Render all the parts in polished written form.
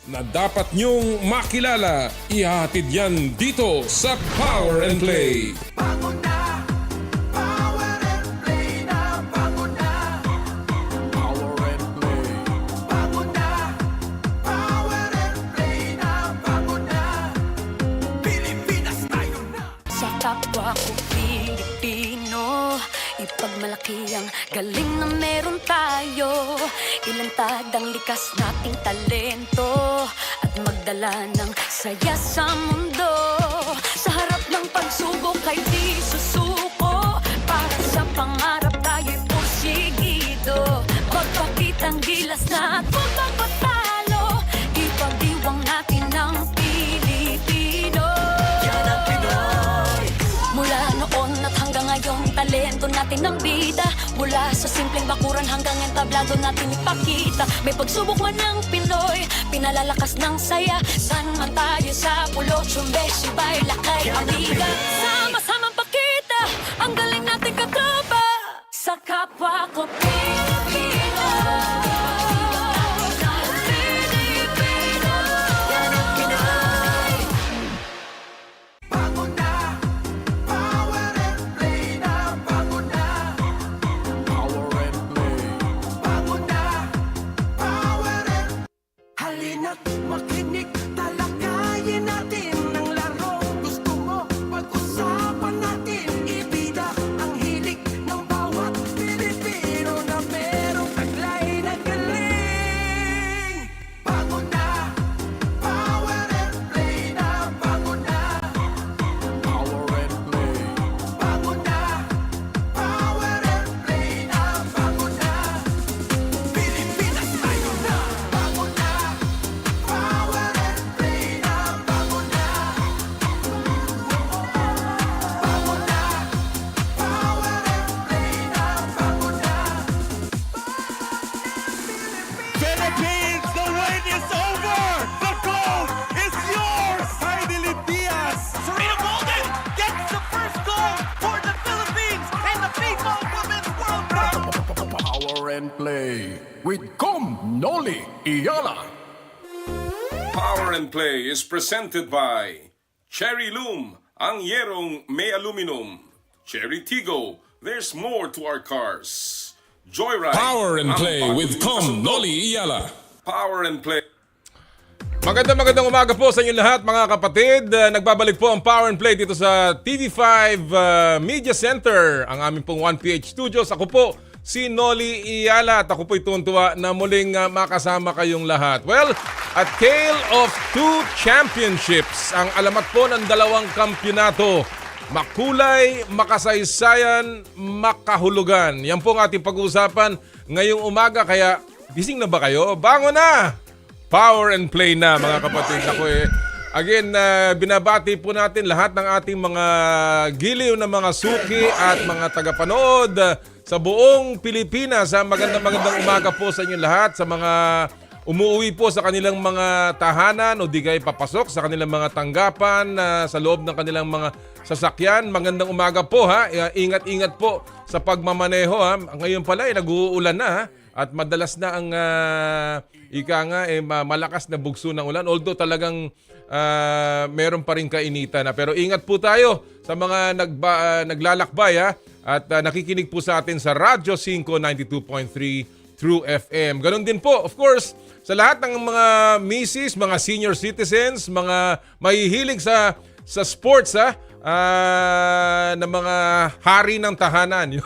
na dapat nyong makilala. Ihahatid yan dito sa Power and Play. Pagod na, Power and Play na. Pagod na, Power and Play. Pagod na, Power and Play na. Pagod na, Pilipinas tayo na. Sa kapwa ko Pilipino, ipagmalaki ang galing na meron tayo. Ilantad ang likas nating talento at magdala ng saya sa mundo. Sa harap ng pagsubok ay di susuko, para sa pangarap tayo'y porsigido. Magpakitang gilas na at huwag magpatalo, ipag-iwang natin ang Pilipino. Yan ang Pinoy. Mula noon at hanggang ngayon, talento natin ang bida. Mula sa simpleng bakuran hanggang entablado natin ipakita. May pagsubok man ng Pinoy, pinalalakas ng saya. San man tayo sa pulo, Chumbeshi, Baylakay, Amiga. Sama-samang pakita ang galing natin katropa. Sa kapwa ko Pilipino. Pilipino. Yan ang Pinoy. Pagod na, Power and Play na. Pagod na, Power and Play. Pagod na, Power and halina't makinig, talakayin natin ang larong gusto mo. Pag-usapan natin, ibida ang hilig ng bawat Pilipino na merong taglay na galing. Pagod na, Power and Play na. Pagod na, Power and Play. Pagod na, Power and Play na. Pagod na, Pilipinas tayo na. Pagod na, Power and Play na. Pagod na, Pagod na, Power and Play na. Pagod na. Philippines, the win is over! The gold is yours! Finally, Diaz! Serena Bolden gets the first goal for the Philippines in the FIFA Women's World Cup. Power and Play with Noli Iyala. Power and Play is presented by Cherry Loom, ang yerong may aluminum. Cherry Tigo, there's more to our cars. Joyride, Power and ang Play bagong with pasundot. Noli Iyala. Power and Play. Magandang umaga po sa inyo lahat mga kapatid. Nagbabalik po ang Power and Play dito sa TV5 Media Center, ang aming pong 1PH Studios. Ako po si Noli Iyala at ako po'y tuwan-tuwa na muling makasama kayong lahat. Well, at Tale of Two Championships, ang alamat po ng dalawang kampyonato. Makulay, makasaysayan, makahulugan. Yan po ang ating pag-uusapan ngayong umaga. Kaya gising na ba kayo? Bangon na! Power and Play na mga kapatid. Ako again, binabati po natin lahat ng ating mga giliw na mga suki at mga tagapanood sa buong Pilipinas. Magandang umaga po sa inyo lahat. Sa mga umuwi po sa kanilang mga tahanan o di kayo papasok sa kanilang mga tanggapan, sa loob ng kanilang mga sasakyan. Magandang umaga po ha. Ingat-ingat po sa pagmamaneho ha. Ngayon pala nag-uulan na ha. At madalas na ang malakas na bugso ng ulan. Although talagang meron pa rin kainitan na. Pero ingat po tayo sa mga naglalakbay ha. At nakikinig po sa atin sa Radyo 5 92.3 True FM. Ganon din po, of course, sa lahat ng mga misis, mga senior citizens, mga mahihilig sa sports ha. Na mga hari ng tahanan.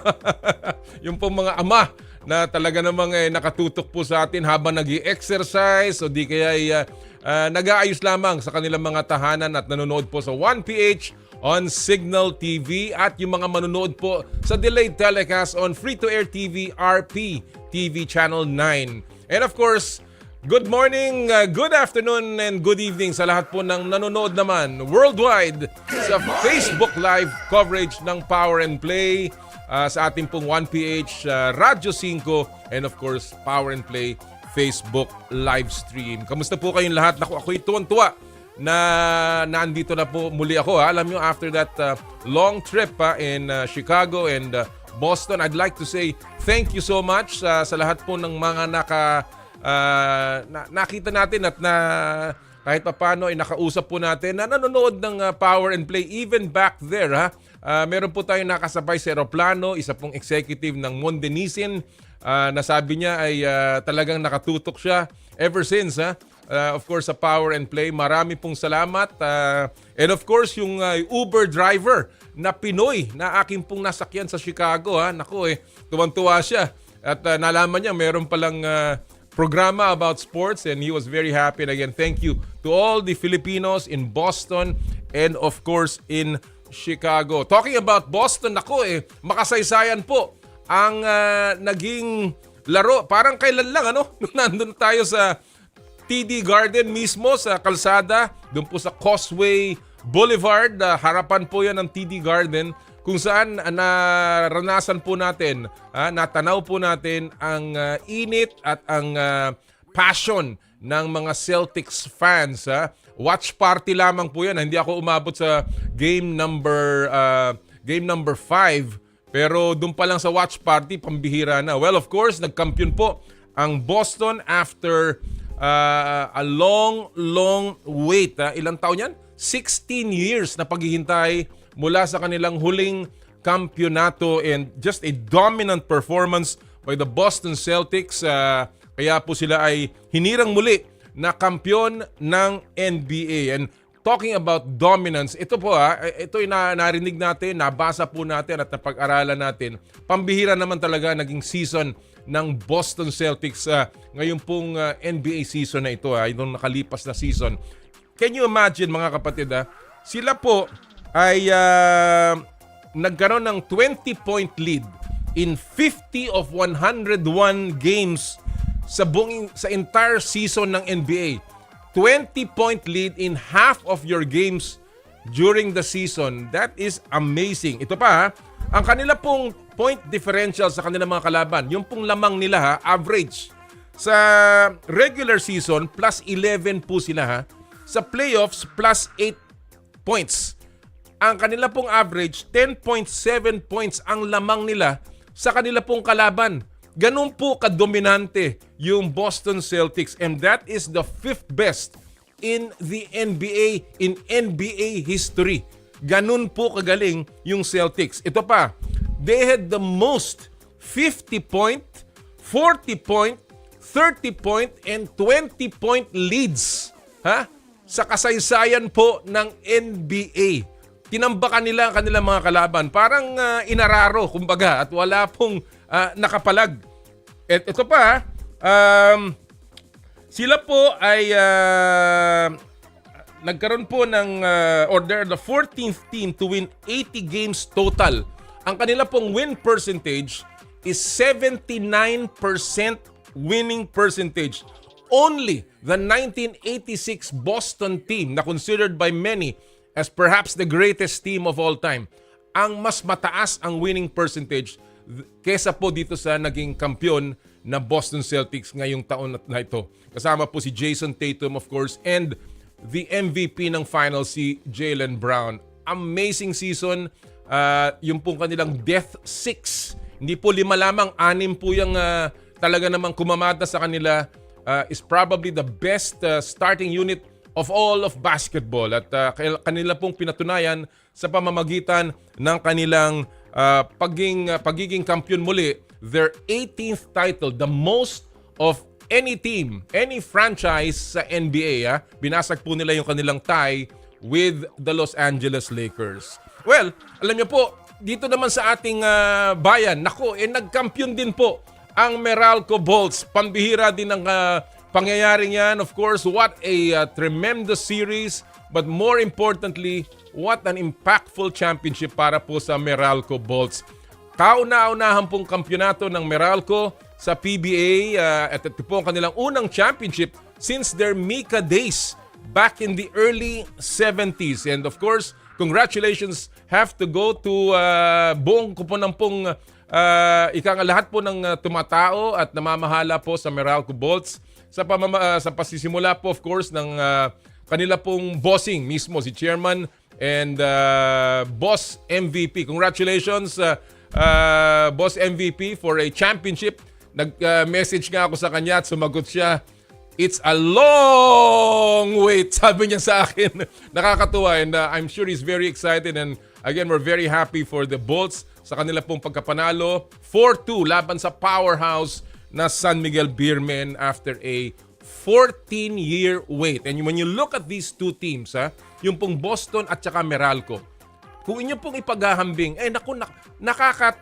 Yung pong mga ama na talaga namang nakatutok po sa atin habang nag-i-exercise o di kaya nag-aayos lamang sa kanilang mga tahanan at nanonood po sa 1PH on Signal TV at yung mga manonood po sa delayed telecast on free-to-air TV RP TV Channel 9. And of course, good morning, good afternoon, and good evening sa lahat po ng nanonood naman worldwide sa Facebook Live coverage ng Power and Play, sa ating pong 1PH Radyo 5, and of course, Power and Play Facebook live stream. Kamusta po kayong lahat? Ako'y tuwan-tuwa na nandito na po muli ako. Ha? Alam nyo, after that long trip in Chicago and Boston, I'd like to say thank you so much sa lahat po ng mga nakita natin at kahit paano ay nakausap po natin na nanonood ng Power and Play even back there. Meron po tayong nakasabay sa eroplano, isa pong executive ng Mondenisin na sabi niya ay talagang nakatutok siya ever since. Of course, sa Power and Play, marami pong salamat. And of course, yung Uber driver na Pinoy na aking pong nasakyan sa Chicago. Naku tuwang-tuwa siya. At nalaman niya meron palang programa about sports and he was very happy. And again, thank you to all the Filipinos in Boston and of course in Chicago. Talking about Boston, makasaysayan po ang naging laro. Parang kailan lang, nung nandun tayo sa TD Garden mismo sa kalsada, doon po sa Causeway Boulevard, harapan po yan ng TD Garden, kung saan naranasan po natin, natanaw po natin ang init at ang passion ng mga Celtics fans. Watch party lamang po yan. Hindi ako umabot sa game number 5, pero doon pa lang sa watch party, pambihira na. Well, of course, nagkampiyon po ang Boston after a long wait. Ilang taon yan? 16 years na paghihintay mula sa kanilang huling kampyonato and just a dominant performance by the Boston Celtics. Kaya po sila ay hinirang muli na kampyon ng NBA. And talking about dominance, ito po ito ay narinig natin, nabasa po natin at napag-aralan natin. Pambihira naman talaga naging season ng Boston Celtics ngayon pong NBA season na ito, itong nakalipas na season. Can you imagine mga kapatid, sila po ay nagkaroon ng 20-point lead in 50 of 101 games sa entire season ng NBA. 20-point lead in half of your games during the season. That is amazing. Ito pa, ang kanila pong point differential sa kanilang mga kalaban, yung pong lamang nila average. Sa regular season, plus 11 po sila Sa playoffs, plus 8 points. Ang kanila pong average, 10.7 points ang lamang nila sa kanila pong kalaban. Ganun po kadominante yung Boston Celtics and that is the 5th best in the NBA, in NBA history. Ganun po kagaling yung Celtics. Ito pa, they had the most 50-point, 40-point, 30-point, and 20-point leads sa kasaysayan po ng NBA. Tinambakan nila ang kanilang mga kalaban. Parang inararo, kumbaga, at wala pong nakapalag. At ito pa, sila po ay nagkaroon po ng, or they're the 14th team to win 80 games total. Ang kanila pong win percentage is 79% winning percentage. Only the 1986 Boston team na considered by many as perhaps the greatest team of all time, ang mas mataas ang winning percentage kesa po dito sa naging kampiyon na Boston Celtics ngayong taon na ito. Kasama po si Jason Tatum of course and the MVP ng final si Jaylen Brown. Amazing season. Yung pong kanilang Death 6. Hindi po 5 lamang, 6 po yung talaga namang kumamada sa kanila. Is probably the best starting unit of all of basketball at kanila pong pinatunayan sa pamamagitan ng kanilang pagiging kampiyon muli, their 18th title, the most of any team, any franchise sa NBA. Binasag po nila yung kanilang tie with the Los Angeles Lakers. Well, alam niyo po, dito naman sa ating bayan, nagkampiyon din po ang Meralco Bolts. Pambihira din ang pangyayaring yan. Of course, what a tremendous series. But more importantly, what an impactful championship para po sa Meralco Bolts. Kauna-unahan pong kampyonato ng Meralco sa PBA at ito po ang kanilang unang championship since their Mika days back in the early 70s. And of course, congratulations have to go to buong kupunan pong lahat po ng tumatao at namamahala po sa Meralco Bolts sa pasisimula po of course ng kanila pong bossing mismo, si Chairman and Boss MVP. Congratulations Boss MVP for a championship Nag-message nga ako sa kanya at sumagot siya, "It's a long wait," sabi niya sa akin. Nakakatuwa, and I'm sure he's very excited, and again, we're very happy for the Bolts sa kanila pong pagkapanalo. 4-2 laban sa powerhouse na San Miguel Beermen after a 14-year wait. And when you look at these two teams, yung pong Boston at saka Meralco, kung inyo pong ipaghahambing,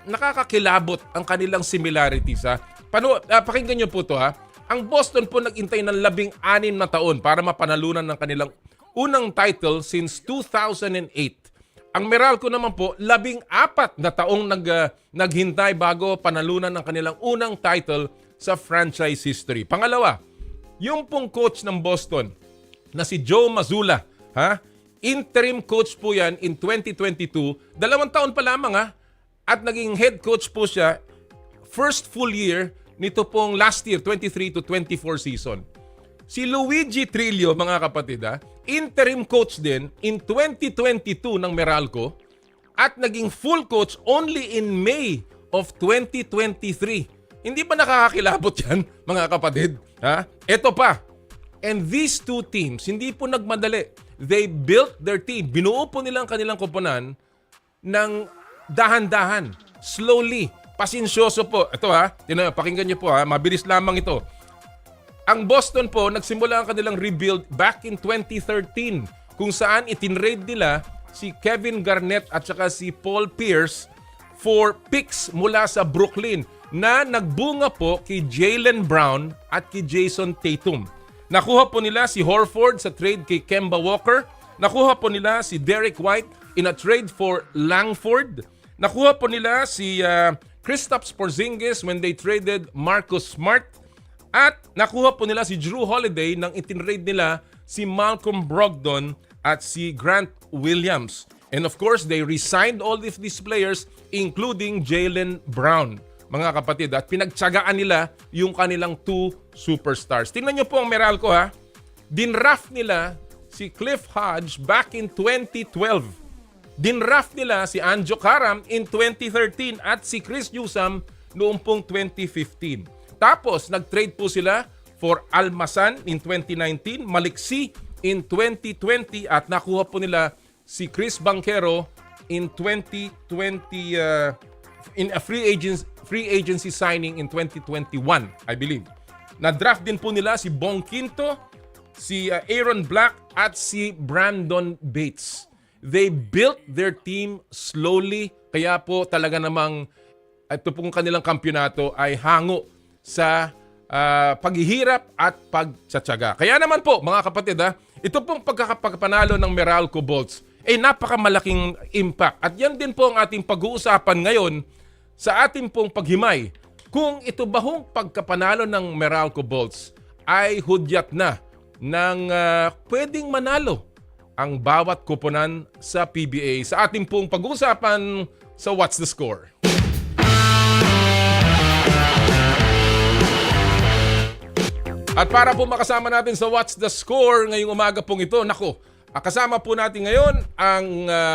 nakakakilabot ang kanilang similarities. Pakinggan nyo po to. Ang Boston po nag-intay ng 16 na taon para mapanalunan ng kanilang unang title since 2008. Ang Meralco naman po, 14 na taong naghintay bago panalunan ng kanilang unang title sa franchise history. Pangalawa, yung pong coach ng Boston na si Joe Mazzulla, interim coach po yan in 2022, 2 taon pa lamang at naging head coach po siya first full year nito pong last year, 23 to 24 season. Si Luigi Trillo, mga kapatid, interim coach din in 2022 ng Meralco at naging full coach only in May of 2023. Hindi ba nakakakilabot yan, mga kapatid? Ito pa. And these two teams, hindi po nagmadali. They built their team. Binuo po nilang kanilang koponan ng dahan-dahan, slowly, pasensyoso po. Ito pakinggan niyo po mabilis lamang ito. Ang Boston po, nagsimula ang kanilang rebuild back in 2013 kung saan itinrade nila si Kevin Garnett at saka si Paul Pierce for picks mula sa Brooklyn na nagbunga po kay Jaylen Brown at kay Jason Tatum. Nakuha po nila si Horford sa trade kay Kemba Walker. Nakuha po nila si Derek White in a trade for Langford. Nakuha po nila si Kristaps Porzingis when they traded Marcus Smart. At nakuha po nila si Drew Holiday nang itinrade nila si Malcolm Brogdon at si Grant Williams. And of course, they resigned all of these players including Jaylen Brown, mga kapatid. At pinagtsagaan nila yung kanilang 2 superstars. Tingnan nyo po ang Meralco Dinraft nila si Cliff Hodge back in 2012. Dinraft nila si Anjo Karam in 2013 at si Chris Newsome noong pong 2015. Tapos, nag-trade po sila for Almasan in 2019, Maliksi in 2020 at nakuha po nila si Chris Banchero in 2020 in a free agency signing in 2021, I believe. Na-draft din po nila si Bong Quinto, si Aaron Black at si Brandon Bates. They built their team slowly, kaya po talaga namang ito pong kanilang kampyonato ay hango sa paghihirap at pagtsatsaga. Kaya naman po, mga kapatid, ito pong pagkakapanalo ng Meralco Bolts ay napakamalaking impact. At yan din po ang ating pag-uusapan ngayon sa ating pong paghimay. Kung ito ba hong pagkapanalo ng Meralco Bolts ay hudyat na ng pwedeng manalo ang bawat koponan sa PBA. Sa ating pong pag-uusapan sa What's the Score? At para po makasama natin sa What's the Score ngayong umaga pong ito, kasama po natin ngayon ang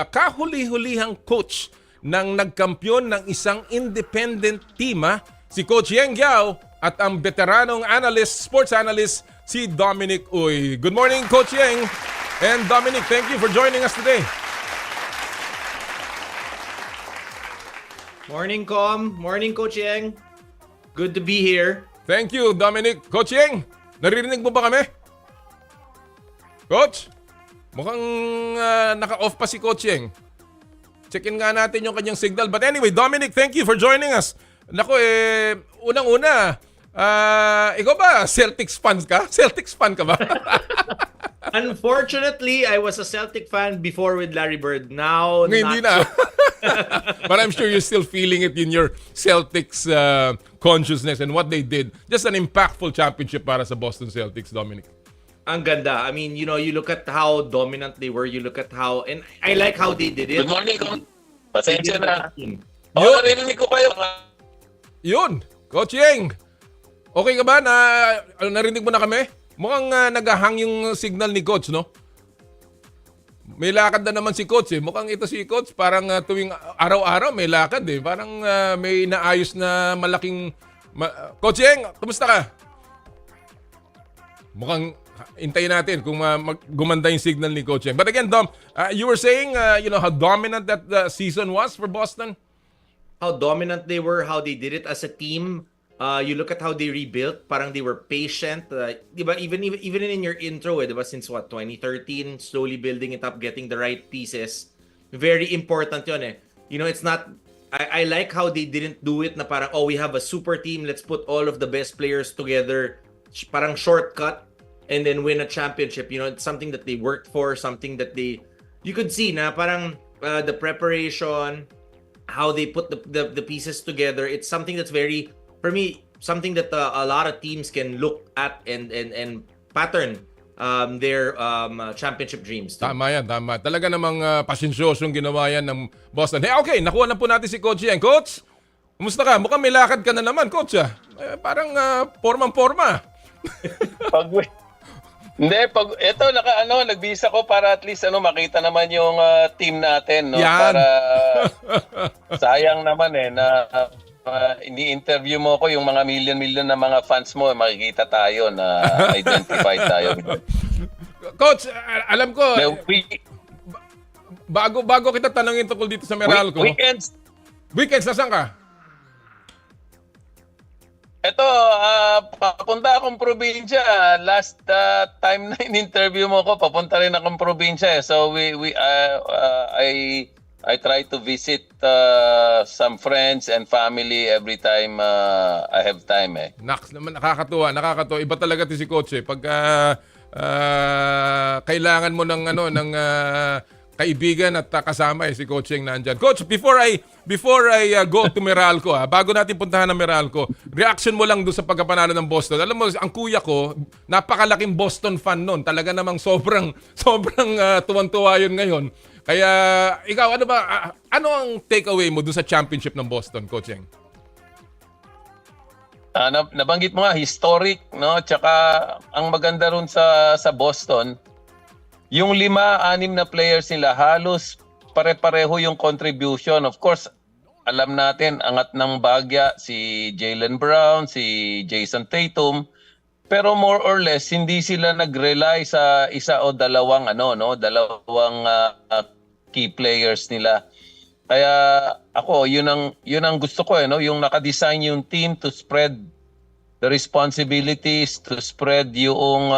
kahuli-hulihang coach ng nagkampiyon ng isang independent team, si Coach Yeng Giao, at ang veteranong sports analyst, si Dominic Uy. Good morning, Coach Yeng. And Dominic, thank you for joining us today. Morning, Com. Morning, Coach Yeng. Good to be here. Thank you, Dominic. Coach Yeng, naririnig mo ba kami? Coach, mukhang naka-off pa si Coach Yeng. Checkin nga natin yung kanyang signal. But anyway, Dominic, thank you for joining us. Unang-una, ikaw ba, Celtics fan ka? Celtics fan ka ba? Unfortunately, I was a Celtic fan before with Larry Bird. Now, Hindi na. But I'm sure you're still feeling it in your Celtics consciousness and what they did. Just an impactful championship para sa Boston Celtics, Dominic. Ang ganda. I mean, you look at how dominant they were. You look at how, and I like how they did it. Good morning, Kong. Pasensya na. Yun. Narinig ko kayo. Yun, Coach Yeng. Okay ka ba? Narinig mo na kami? Mukhang nagahang yung signal ni Coach, no? May lakad na naman si Coach, eh. Mukhang ito si Coach, parang tuwing araw-araw may lakad, eh. Parang may naayos na malaking Coach Yeng, kumusta ka? Mukhang hintayin natin kung gumanda yung signal ni Coach Yeng. But again, Dom, you were saying, how dominant that season was for Boston? How dominant they were, how they did it as a team. You look at how they rebuilt, parang they were patient. Diba? Even in your intro, diba? Since 2013, slowly building it up, getting the right pieces. Very important yun eh. It's not, I like how they didn't do it na parang, we have a super team, let's put all of the best players together, parang shortcut, and then win a championship. It's something that they worked for, something that you could see na parang the preparation, how they put the pieces together. It's something that's very, for me, something that a lot of teams can look at and pattern their championship dreams too. Tama yan, tama. Talaga namang pasyensyosong ginawa yan ng Boston. Hey, okay, nakuha na po natin si Coach Yeng. Coach, kumusta ka? Mukhang may lakad ka na naman, Coach. Parang formang-forma. Ito nagbihis ako para at least makita naman yung team natin, no? Yan. Para sayang naman na ini-interview mo ko yung mga million na mga fans mo, makikita tayo na identified tayo. Coach, alam ko, bago kita tanungin tungkol dito sa Meralco. Weekends, nasaan ka? Ito, papunta akong probinsya. Last time na in-interview mo ko, papunta rin akong probinsya. So I try to visit some friends and family every time I have time eh. Nakakatuwa. Iba talaga 'ti si Coach eh. Pag kailangan mo ng kaibigan at kasama si Coach Yeng nandyan. Coach, before I go to Meralco, bago natin puntahan ng Meralco, reaction mo lang doon sa pagkapanalo ng Boston. Alam mo, ang kuya ko, napakalaking Boston fan noon. Talaga namang sobrang tuwan-tuwa yun ngayon. Kaya, ikaw, ano ang takeaway mo doon sa championship ng Boston, Coach Yeng? Nabanggit mo nga, historic, no? Tsaka, ang maganda ron sa Boston, yung 5-6 na players nila, halos pare-pareho yung contribution. Of course, alam natin, angat ng bagya si Jaylen Brown, si Jason Tatum, pero more or less hindi sila nag-rely sa isa o dalawang key players nila. Kaya ako, yun ang gusto ko yung naka-design yung team to spread the responsibilities, to spread yung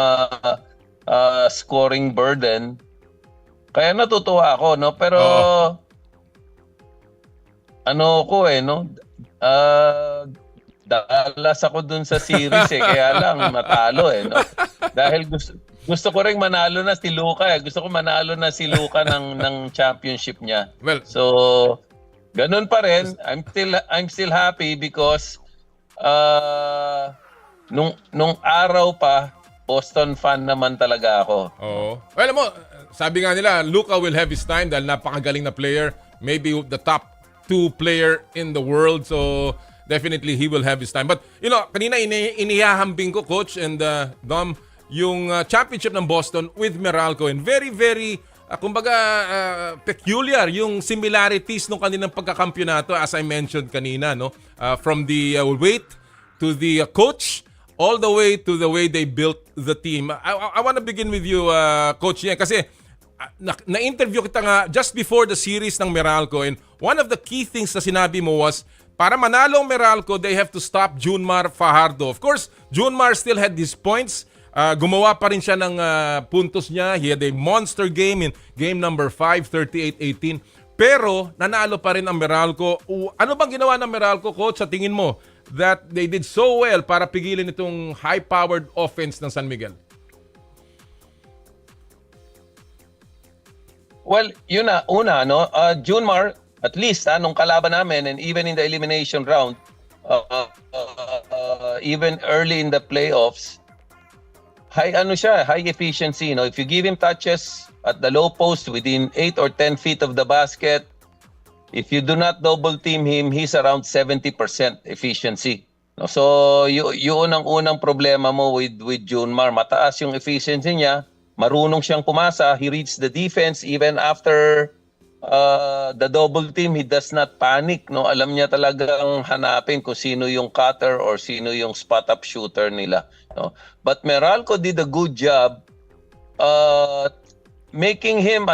scoring burden. Kaya natutuwa ako, no? Pero dalas ako dun sa series kaya lang natalo no? Dahil gusto ko ring manalo na si Luka Gusto ko manalo na si Luka ng championship niya. Well, so ganun pa rin. I'm still happy because nung araw pa Boston fan naman talaga ako. Oo. Well, alam mo, sabi nga nila, Luka will have his time dahil napakagaling na player. Maybe the top 2 player in the world. So, definitely he will have his time. But, kanina inihahambing ko, Coach and Dom, yung championship ng Boston with Meralco. And very, very, peculiar yung similarities ng kanilang pagkakampyonato as I mentioned kanina. No? From the weight to the coach, all the way to the way they built the team. I want to begin with you, Coach Yeng, kasi na-interview kita nga just before the series ng Meralco, and one of the key things na sinabi mo was, para manalo ang Meralco, they have to stop Junmar Fajardo. Of course, Junmar still had his points. Gumawa pa rin siya ng puntos niya. He had a monster game in game number 5, 38-18. Pero, nanalo pa rin ang Meralco. Ano bang ginawa ng Meralco, Coach, sa tingin mo, that they did so well para pigilin itong high-powered offense ng San Miguel? Well, yun na. Una, Junmar, at least, nung kalaban namin, and even in the elimination round, even early in the playoffs, high efficiency. If you give him touches at the low post within 8 or 10 feet of the basket, if you do not double team him, he's around 70% efficiency. So, yun ang unang problema mo with Junmar. Mataas yung efficiency niya, marunong siyang pumasa, he reads the defense even after the double team, he does not panic, no? Alam niya talagang hanapin kung sino yung cutter or sino yung spot up shooter nila, no? But Meralco did a good job making him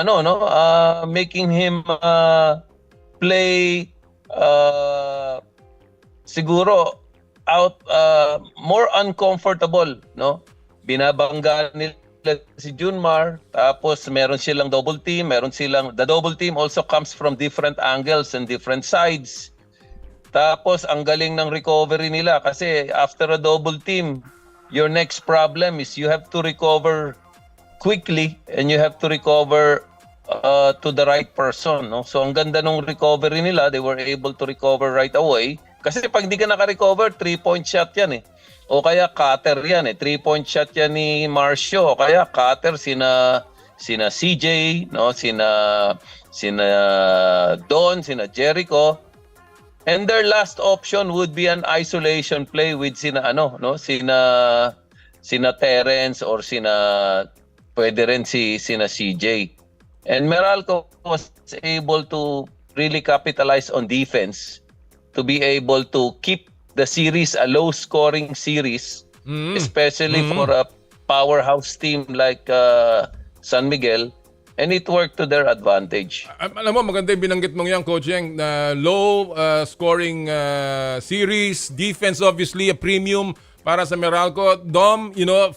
play siguro out more uncomfortable, no? Binabangga nila si Junmar, tapos meron silang double team, the double team also comes from different angles and different sides. Tapos ang galing ng recovery nila kasi after a double team, your next problem is you have to recover quickly and you have to recover to the right person, no? So ang ganda ng recovery nila, they were able to recover right away. Kasi pag di ka naka-recover, 3-point shot yan eh. O kaya cutter yan eh. 3-point shot yan ni Marcio. O kaya cutter sina CJ, no? Sina Don, sina Jericho. And their last option would be an isolation play with sina Terence or pwede rin sina CJ. And Meralco was able to really capitalize on defense to be able to keep the series a low-scoring series, especially for a powerhouse team like San Miguel, and it worked to their advantage. Alam mo, maganda yung binanggit mong yan, Coach Yang, na low scoring series, defense obviously a premium para sa Meralco. Dom, 4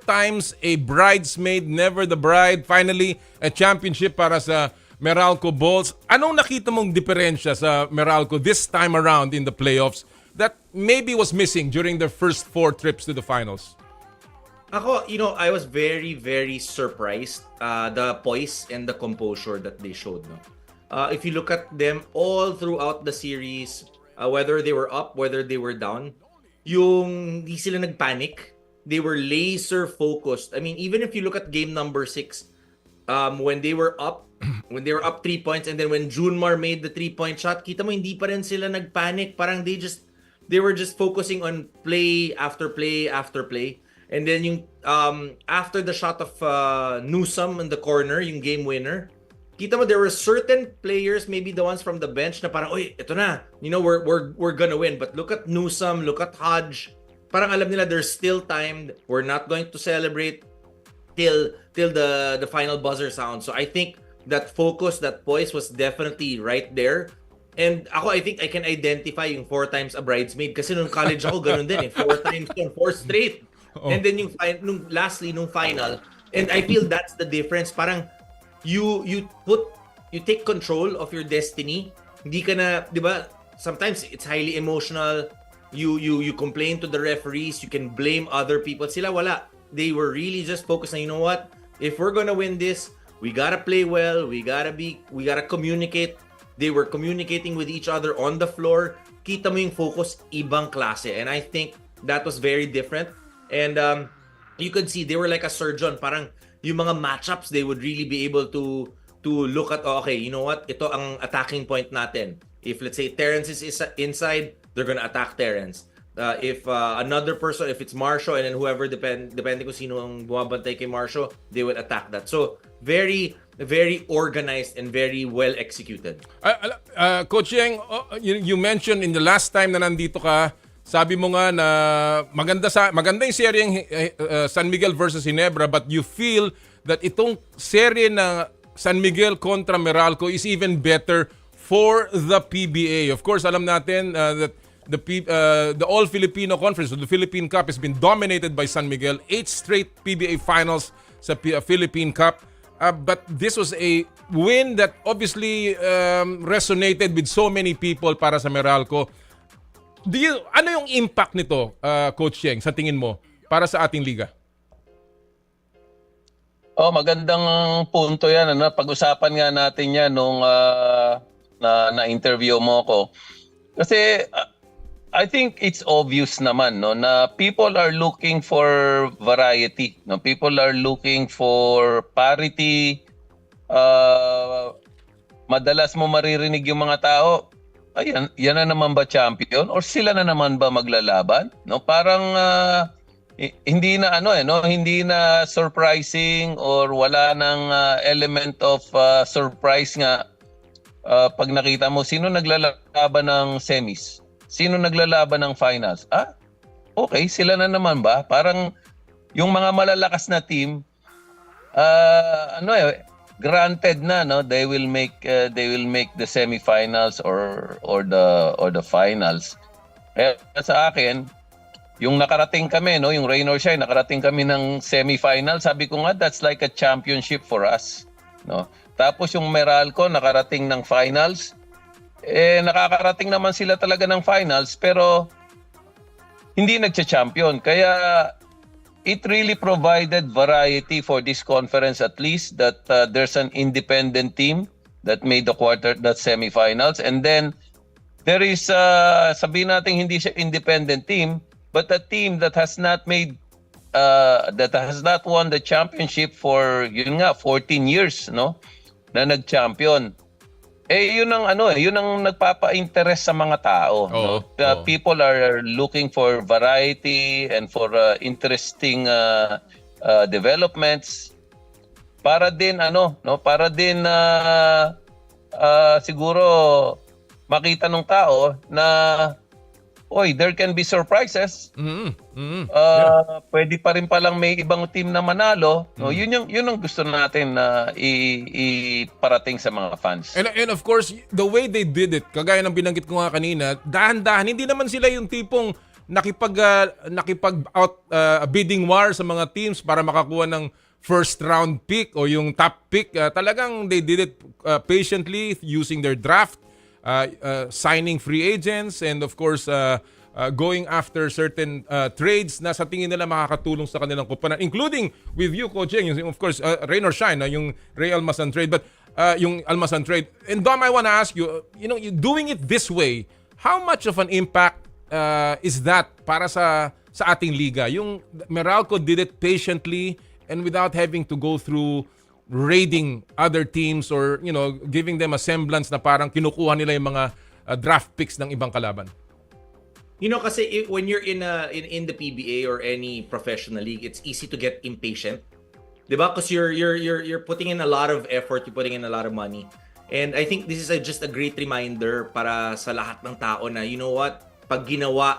times a bridesmaid, never the bride. Finally, a championship para sa Meralco Bulls. Anong nakita mong diferensya sa Meralco this time around in the playoffs that maybe was missing during their first 4 trips to the finals? Ako, I was very, very surprised the poise and the composure that they showed. No? If you look at them all throughout the series, whether they were up, whether they were down, yung di sila nagpanic. They were laser focused. I mean, even if you look at game number 6, when they were up 3 points, and then when Junmar made the 3-point shot, kita mo hindi pa rin sila nagpanic. Parang they were just focusing on play after play after play. And then yung after the shot of Newsome in the corner, yung game winner, kita mo there were certain players, maybe the ones from the bench na parang, oy, ito na, we're gonna win. But look at Newsome, look at Hodge, parang alam nila there's still time. We're not going to celebrate till the final buzzer sound. So I think that focus, that poise was definitely right there. And ako, I think I can identify yung 4 times a bridesmaid kasi nung college ako ganun din eh. 4 times yun, 4 straight. Oh. And then lastly nung final, and I feel that's the difference. Parang you take control of your destiny. Hindi ka na, 'di ba? Sometimes it's highly emotional. You complain to the referees, you can blame other people. Sila wala. They were really just focused on, you know what? If we're gonna win this, we gotta play well, we gotta communicate. They were communicating with each other on the floor. Kita mo yung focus, ibang klase. And I think that was very different. And you could see they were like a surgeon. Parang yung mga matchups, they would really be able to look at, okay, you know what? Ito ang attacking point natin. If let's say Terence is inside, they're gonna attack Terence. If another person, if it's Marcio and then whoever, depende kung sino ang bumabantay kay Marcio, they will attack that. So very, very organized and very well executed. Coach Yang, you mentioned in the last time na nandito ka, sabi mo nga na maganda yung seryeng San Miguel versus Ginebra, but you feel that itong serye ng San Miguel kontra Meralco is even better for the PBA. Of course, alam natin that the All-Filipino Conference, the Philippine Cup, has been dominated by San Miguel. 8 straight PBA finals sa Philippine Cup. But this was a win that obviously resonated with so many people para sa Meralco. Ano yung impact nito, Coach Yang, sa tingin mo, para sa ating liga? Magandang punto yan. Pag-usapan nga natin yan nung na-interview mo ko. Kasi I think it's obvious naman na people are looking for variety. People are looking for parity. Madalas mo maririnig yung mga tao, ayan, yan na naman ba champion? Or sila na naman ba maglalaban? Parang hindi na hindi na surprising or wala nang element of surprise nga pag nakita mo sino naglalaban ng semis, sino naglalaban ng finals. Okay, sila na naman ba? Parang yung mga malalakas na team, granted na, no, they will make the semifinals or the finals. Kaya sa akin, yung nakarating kami, no, yung rain or shine, nakarating kami ng semifinal. Sabi ko nga, that's like a championship for us, no. Tapos yung Meralco nakarating ng finals. Nakakarating naman sila talaga ng finals pero hindi nagcha-champion. Kaya it really provided variety for this conference, at least that there's an independent team that made that semifinals, and then there is sabihin natin hindi siya independent team but a team that has not won the championship for 14 years, no, na nag-champion. Yun ang nagpapa-interest sa mga tao, no? People are looking for variety and for interesting developments para din siguro makita ng tao na there can be surprises. Pwede pa rin palang may ibang team na manalo. No, yun ang gusto natin na iparating sa mga fans. And of course, the way they did it, kagaya ng binanggit ko nga kanina, dahan-dahan, hindi naman sila yung tipong nakipag bidding war sa mga teams para makakuha ng first round pick o yung top pick. Talagang they did it patiently using their draft, signing free agents, and of course going after certain trades na sa tingin nila makakatulong sa kanilang kumpanan, including with you, Coach Yeng, of course, rain or shine, yung Ray Almasan trade, but yung Almasan trade. And Dom, I want to ask you, you doing it this way, how much of an impact is that para sa ating liga? Yung Meralco did it patiently and without having to go through raiding other teams or giving them a semblance na parang kinukuha nila yung mga draft picks ng ibang kalaban. Kasi when you're in the PBA or any professional league, it's easy to get impatient. 'Di ba? Because you're putting in a lot of effort, you're putting in a lot of money. And I think this is just a great reminder para sa lahat ng tao na pag ginawa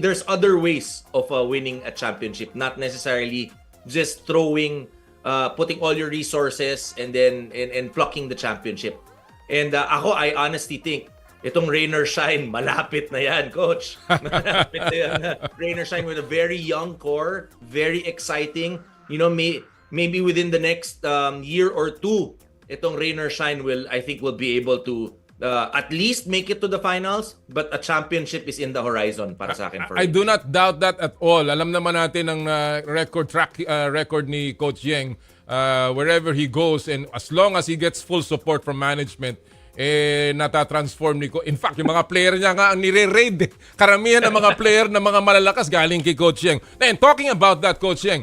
there's other ways of winning a championship, not necessarily just putting all your resources and then and plucking the championship. And I honestly think itong rain or shine, malapit na yan, Coach. Malapit na yan. Rain or shine with a very young core, very exciting. Maybe within the next year or two, itong rain or shine will be able to at least make it to the finals, but a championship is in the horizon para sa akin. I do not doubt that at all. Alam naman natin ang record ni Coach Yeng wherever he goes, and as long as he gets full support from management, natatransform ni Coach. In fact, yung mga player niya nga ang nire-raid. Karamihan ng mga player na mga malalakas galing kay Coach Yeng. And talking about that, Coach Yeng,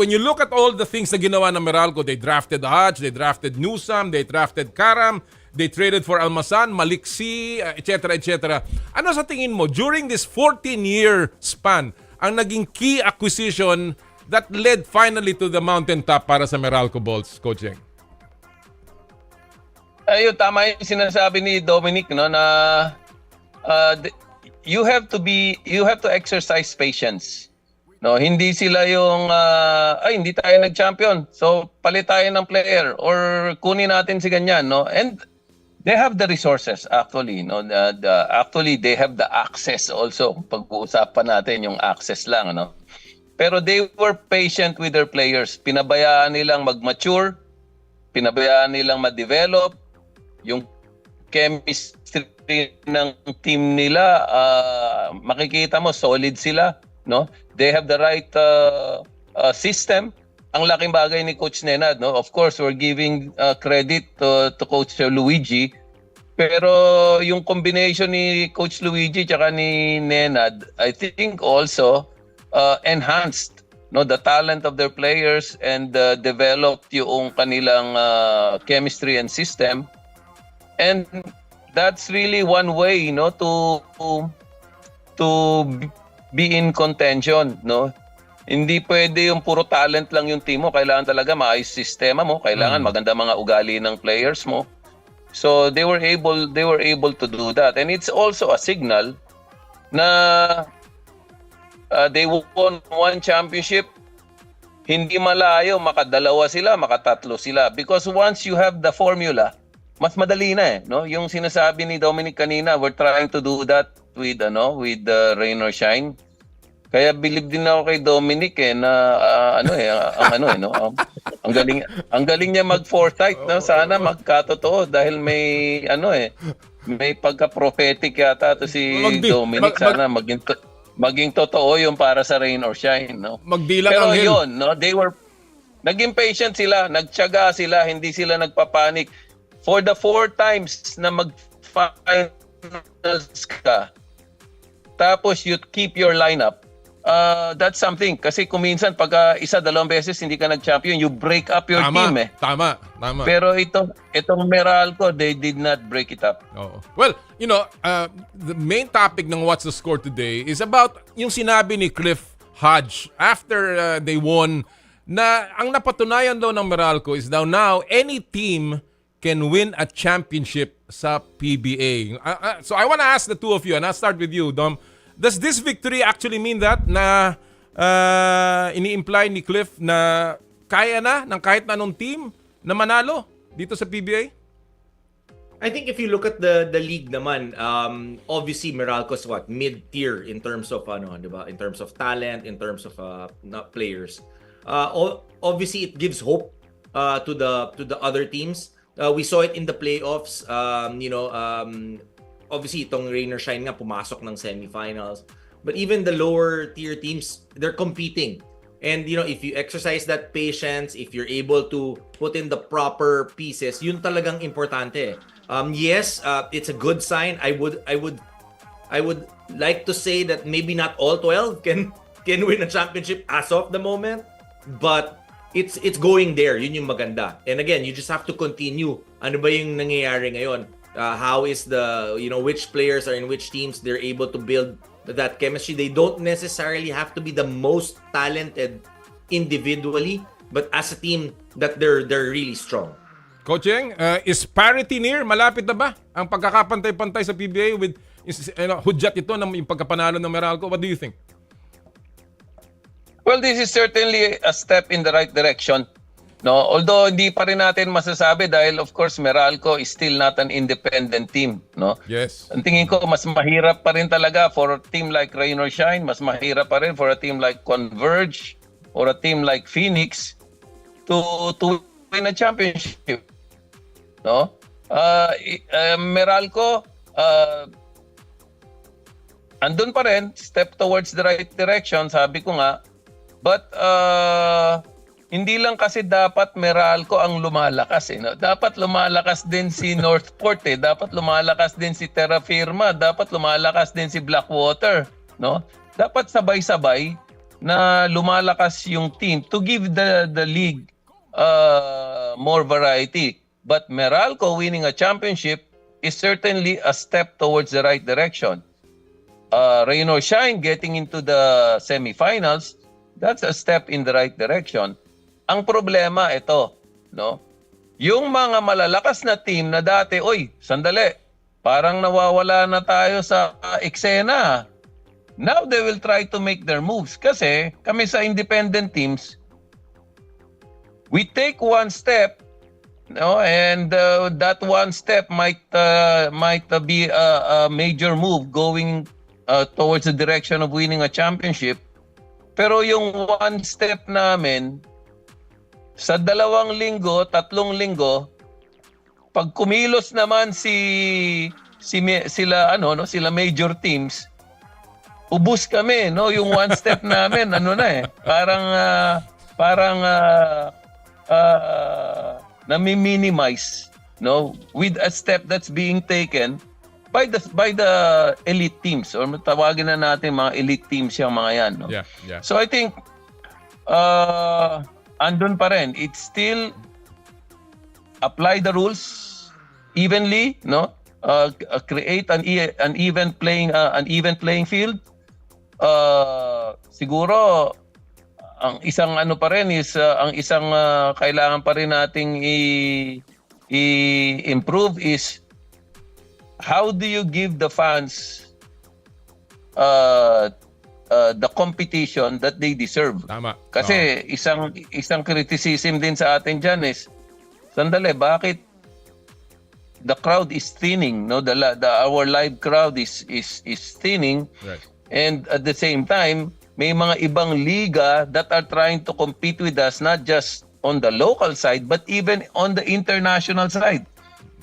when you look at all the things na ginawa ng Meralco, they drafted Hodge, they drafted Newsam, they drafted Karam, they traded for Almasan, Maliksi, etc. etc. Ano sa tingin mo, during this 14-year span, ang naging key acquisition that led finally to the mountaintop para sa Meralco Bolts, Coach Yeng? Ayun, tama yung sinasabi ni Dominic, no, na you have to exercise patience. No, hindi sila yung hindi tayo nag-champion. So palit tayo ng player or kunin natin si ganyan, no? And they have the resources actually, no. Actually they have the access also. Pag-uusapan natin yung access lang, no. Pero they were patient with their players. Pinabayaan nilang mag-mature, pinabayaan nilang ma-develop. Yung chemistry ng team nila, makikita mo solid sila, no? They have the right system. Ang laking bagay ni Coach Nenad, no? Of course, we're giving credit to Coach Luigi. Pero yung combination ni Coach Luigi tsaka ni Nenad, I think also enhanced, no, the talent of their players and developed yung kanilang chemistry and system. And that's really one way, to be in contention, no? Hindi pwede yung puro talent lang yung team mo. Kailangan talaga maayos sistema mo, kailangan maganda mga ugali ng players mo. So they were able to do that. And it's also a signal na they won one championship. Hindi malayo, makadalawa sila, makatatlo sila. Because once you have the formula, mas madali na no? Yung sinasabi ni Dominic kanina, we're trying to do that with rain or shine. Kaya believe din ako kay Dominic na ang galing niya mag-foresight, no? Sana magkatotoo dahil may may pagka-prophetic yata to si Dominic. Sana maging totoo yung para sa rain or shine, no? Magdilang Pero anghel. yun, no, naging patient sila, nagtiyaga sila, hindi sila nagpapanik. For the 4 times na mag-finals ka, tapos you keep your lineup, that's something. Kasi kung minsan, pag isa, dalawang beses hindi ka nag-champion, you break up your team eh. Tama. Pero itong Meralco, they did not break it up. Oo. Well, the main topic ng What's the Score today is about yung sinabi ni Cliff Hodge after they won na ang napatunayan daw ng Meralco is now any team can win a championship sa PBA. So I want to ask the two of you, and I'll start with you, Dom. Does this victory actually mean that na ini-imply ni Cliff na kaya na ng kahit na anong team na manalo dito sa PBA? I think if you look at the league naman, obviously Meralco's mid-tier in terms of diba? In terms of talent, in terms of players. Obviously it gives hope to the other teams. We saw it in the playoffs. Obviously itong rain or shine nga pumasok ng semifinals. But even the lower tier teams, they're competing. And if you exercise that patience, if you're able to put in the proper pieces, yun talagang importante. Yes, it's a good sign. I would like to say that maybe not all 12 can win a championship as of the moment, but it's going there. Yun yung maganda. And again, you just have to continue. Ano ba yung nangyayari ngayon? How is which players are in which teams, they're able to build that chemistry. They don't necessarily have to be the most talented individually, but as a team that they're really strong. Coaching, is parity near? Malapit na ba ang pagkakapantay-pantay sa PBA with hudyat ito ng yung pagkapanalo ng Meralco? What do you think? Well, this is certainly a step in the right direction. No, although hindi pa rin natin masasabi dahil of course Meralco is still not an independent team, no? Yes. Ang tingin ko mas mahirap pa rin talaga for a team like Rain or Shine, mas mahirap pa rin for a team like Converge or a team like Phoenix to win a championship. No? Meralco andun pa rin, step towards the right direction, sabi ko nga. But hindi lang kasi dapat Meralco ang lumalakas no? Dapat lumalakas din si Northport dapat lumalakas din si Terra Firma, dapat lumalakas din si Blackwater, no? Dapat sabay-sabay na lumalakas yung team to give the league more variety. But Meralco winning a championship is certainly a step towards the right direction. Rain or Shine getting into the semifinals, that's a step in the right direction. Ang problema ito, no? Yung mga malalakas na team na dati, sandali, parang nawawala na tayo sa eksena. Now they will try to make their moves kasi kami sa independent teams, we take one step, no, and that one step might be a major move going towards the direction of winning a championship. Pero yung one step namin sa 2 linggo, 3 linggo, pag kumilos naman sila major teams, ubus kami, no? Yung one step namin, parang nami-minimize, no? With a step that's being taken by the elite teams, or tawagin na natin mga elite teams yung mga yan, no? Yeah. So I think andun pa rin. It's still apply the rules evenly, no? Create an even playing field. Siguro ang isang ano pa rin is ang isang kailangan pa rin nating i-improve is how do you give the fans the competition that they deserve. Tama. Kasi isang criticism din sa atin diyan is sandali, bakit the crowd is thinning, no? Our live crowd is thinning. Right. And at the same time, may mga ibang liga that are trying to compete with us not just on the local side but even on the international side.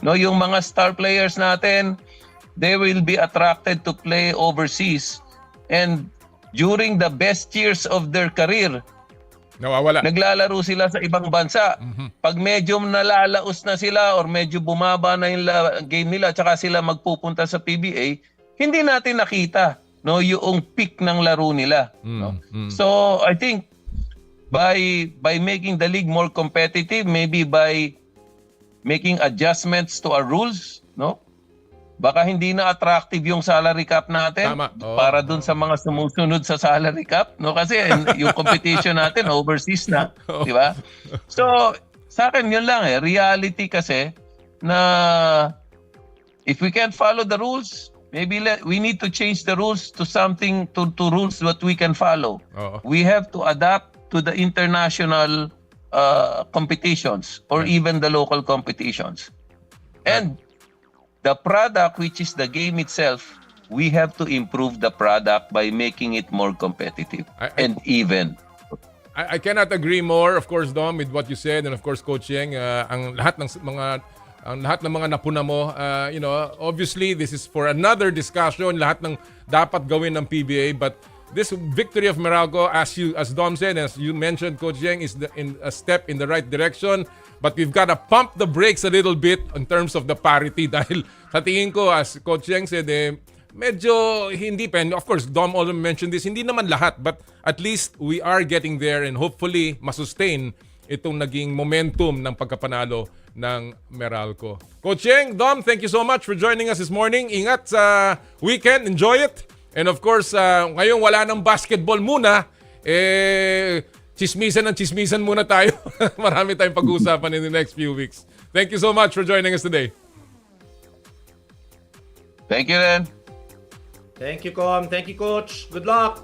No, yung mga star players natin, they will be attracted to play overseas, and during the best years of their career, Nawawala. naglalaro sila sa ibang bansa. Pag medyo nalalaos na sila or medyo bumaba na yung game nila tsaka sila magpupunta sa PBA, hindi natin nakita, no, yung peak ng laro nila, no? So I think by making the league more competitive, maybe by making adjustments to our rules, no, baka hindi na attractive yung salary cap natin. Tama. Oo. Para dun sa mga sumusunod sa salary cap, no, kasi yung competition natin overseas na, di ba? So sa akin yun lang reality kasi na if we can't follow the rules, maybe we need to change the rules to something, to rules that we can follow. Oo. We have to adapt to the international competitions or even the local competitions. And the product, which is the game itself, we have to improve the product by making it more competitive and even. I cannot agree more, of course, Dom, with what you said, and of course, Coach Yeng, ang lahat ng mga napuna mo, obviously this is for another discussion, lahat ng dapat gawin ng PBA, but this victory of Meralco, as Dom said, as you mentioned, Coach Yeng, is a step in the right direction, but we've got to pump the brakes a little bit in terms of the parity dahil sa tingin ko, as Coach Yeng said, medyo hindi pa. Of course, Dom already mentioned this, hindi naman lahat, but at least we are getting there and hopefully masustain itong naging momentum ng pagkapanalo ng Meralco. Coach Yeng, Dom, thank you so much for joining us this morning. Ingat sa weekend, enjoy it. And of course, ngayong wala ng basketball muna, chismisan muna tayo. Marami tayong pag-uusapan in the next few weeks. Thank you so much for joining us today. Thank you, Ren. Thank you, Com. Thank you, Coach. Good luck.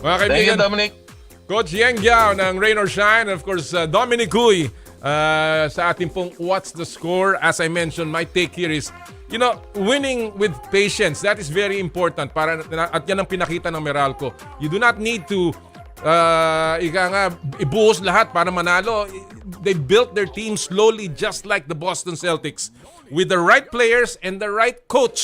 Mga Thank you, kaibigan, Dominic. Coach Yeng Giao ng Rain or Shine, and of course, Dominic Huy sa ating pong What's the Score? As I mentioned, my take here is, winning with patience. That is very important. At yan ang pinakita ng Meralco. You do not need to ibuhos lahat para manalo. They built their team slowly, just like the Boston Celtics. With the right players and the right coach,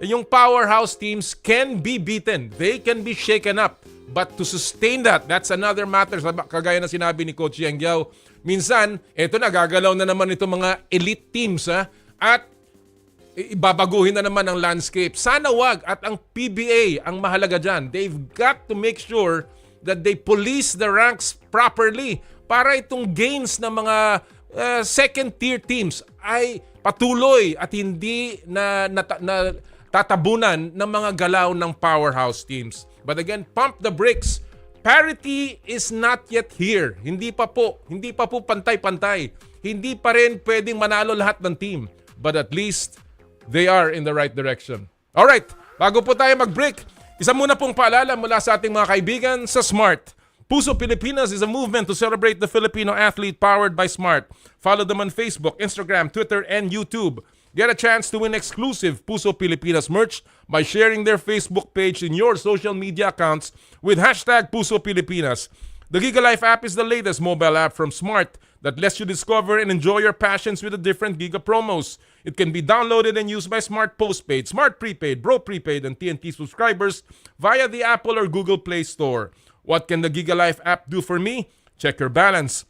yung powerhouse teams can be beaten. They can be shaken up. But to sustain that, that's another matter. Kagaya na sinabi ni Coach Yeng Giao, minsan, eto na, gagalaw na naman itong mga elite teams, at ibabaguhin na naman ang landscape. Sana wag. At ang PBA, ang mahalaga dyan, they've got to make sure that they police the ranks properly para itong gains ng mga second-tier teams ay patuloy at hindi na tatabunan ng mga galaw ng powerhouse teams. But again, pump the brakes. Parity is not yet here. Hindi pa po pantay-pantay. Hindi pa rin pwedeng manalo lahat ng team. But at least they are in the right direction. Alright, bago po tayo mag-break, isa muna pong paalala mula sa ating mga kaibigan sa Smart. Puso Pilipinas is a movement to celebrate the Filipino athlete powered by Smart. Follow them on Facebook, Instagram, Twitter, and YouTube. Get a chance to win exclusive Puso Pilipinas merch by sharing their Facebook page in your social media accounts with hashtag Puso Pilipinas. The Giga Life app is the latest mobile app from Smart that lets you discover and enjoy your passions with the different Giga promos. It can be downloaded and used by Smart Postpaid, Smart Prepaid, Bro Prepaid, and TNT subscribers via the Apple or Google Play Store. What can the Giga Life app do for me? Check your balance.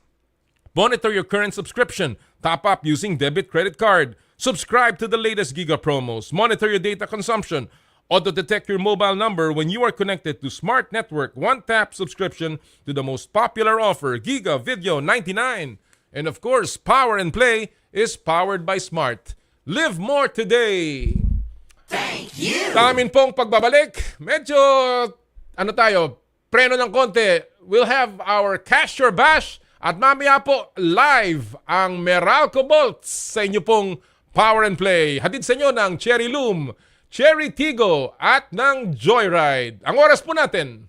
Monitor your current subscription. Top up using debit credit card. Subscribe to the latest Giga promos. Monitor your data consumption. Auto-detect your mobile number when you are connected to Smart Network. One-tap subscription to the most popular offer, Giga Video 99. And of course, Power and Play is powered by Smart. Live more today! Thank you. Sa amin pong pagbabalik, medyo, preno ng konti. we'll have our Cash Your Bash at mamaya po live ang Meralco Bolts sa inyo pong Power and Play. Hatid sa inyo ng Cherry Loom, Cherry Tigo at ng Joyride. Ang oras po natin,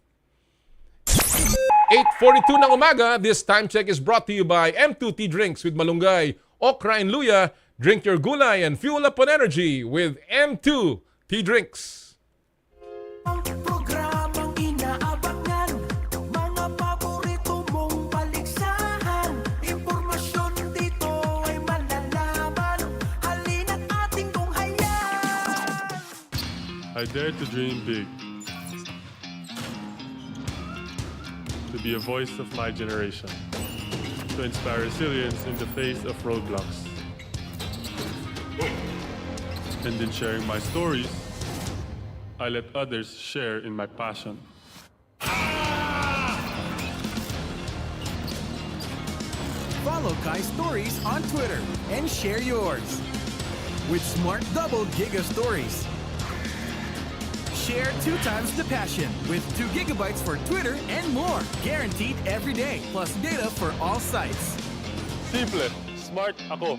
8:42 ng umaga. This time check is brought to you by M2T Drinks with malunggay, okra and luya. Drink your gulay and fuel up on energy with M2T Drinks. Ang programang inaabangan, mga paborito mong paligsahan, impormasyon dito ay malalaman, halina't ating tunghayan. I dare to dream big. To be a voice of my generation. To inspire resilience in the face of roadblocks. And in sharing my stories, I let others share in my passion. Follow Kai's stories on Twitter and share yours. With Smart Double Giga Stories. Share 2 times the passion with 2 gigabytes for Twitter and more. Guaranteed every day. Plus data for all sites. Simple, smart ako.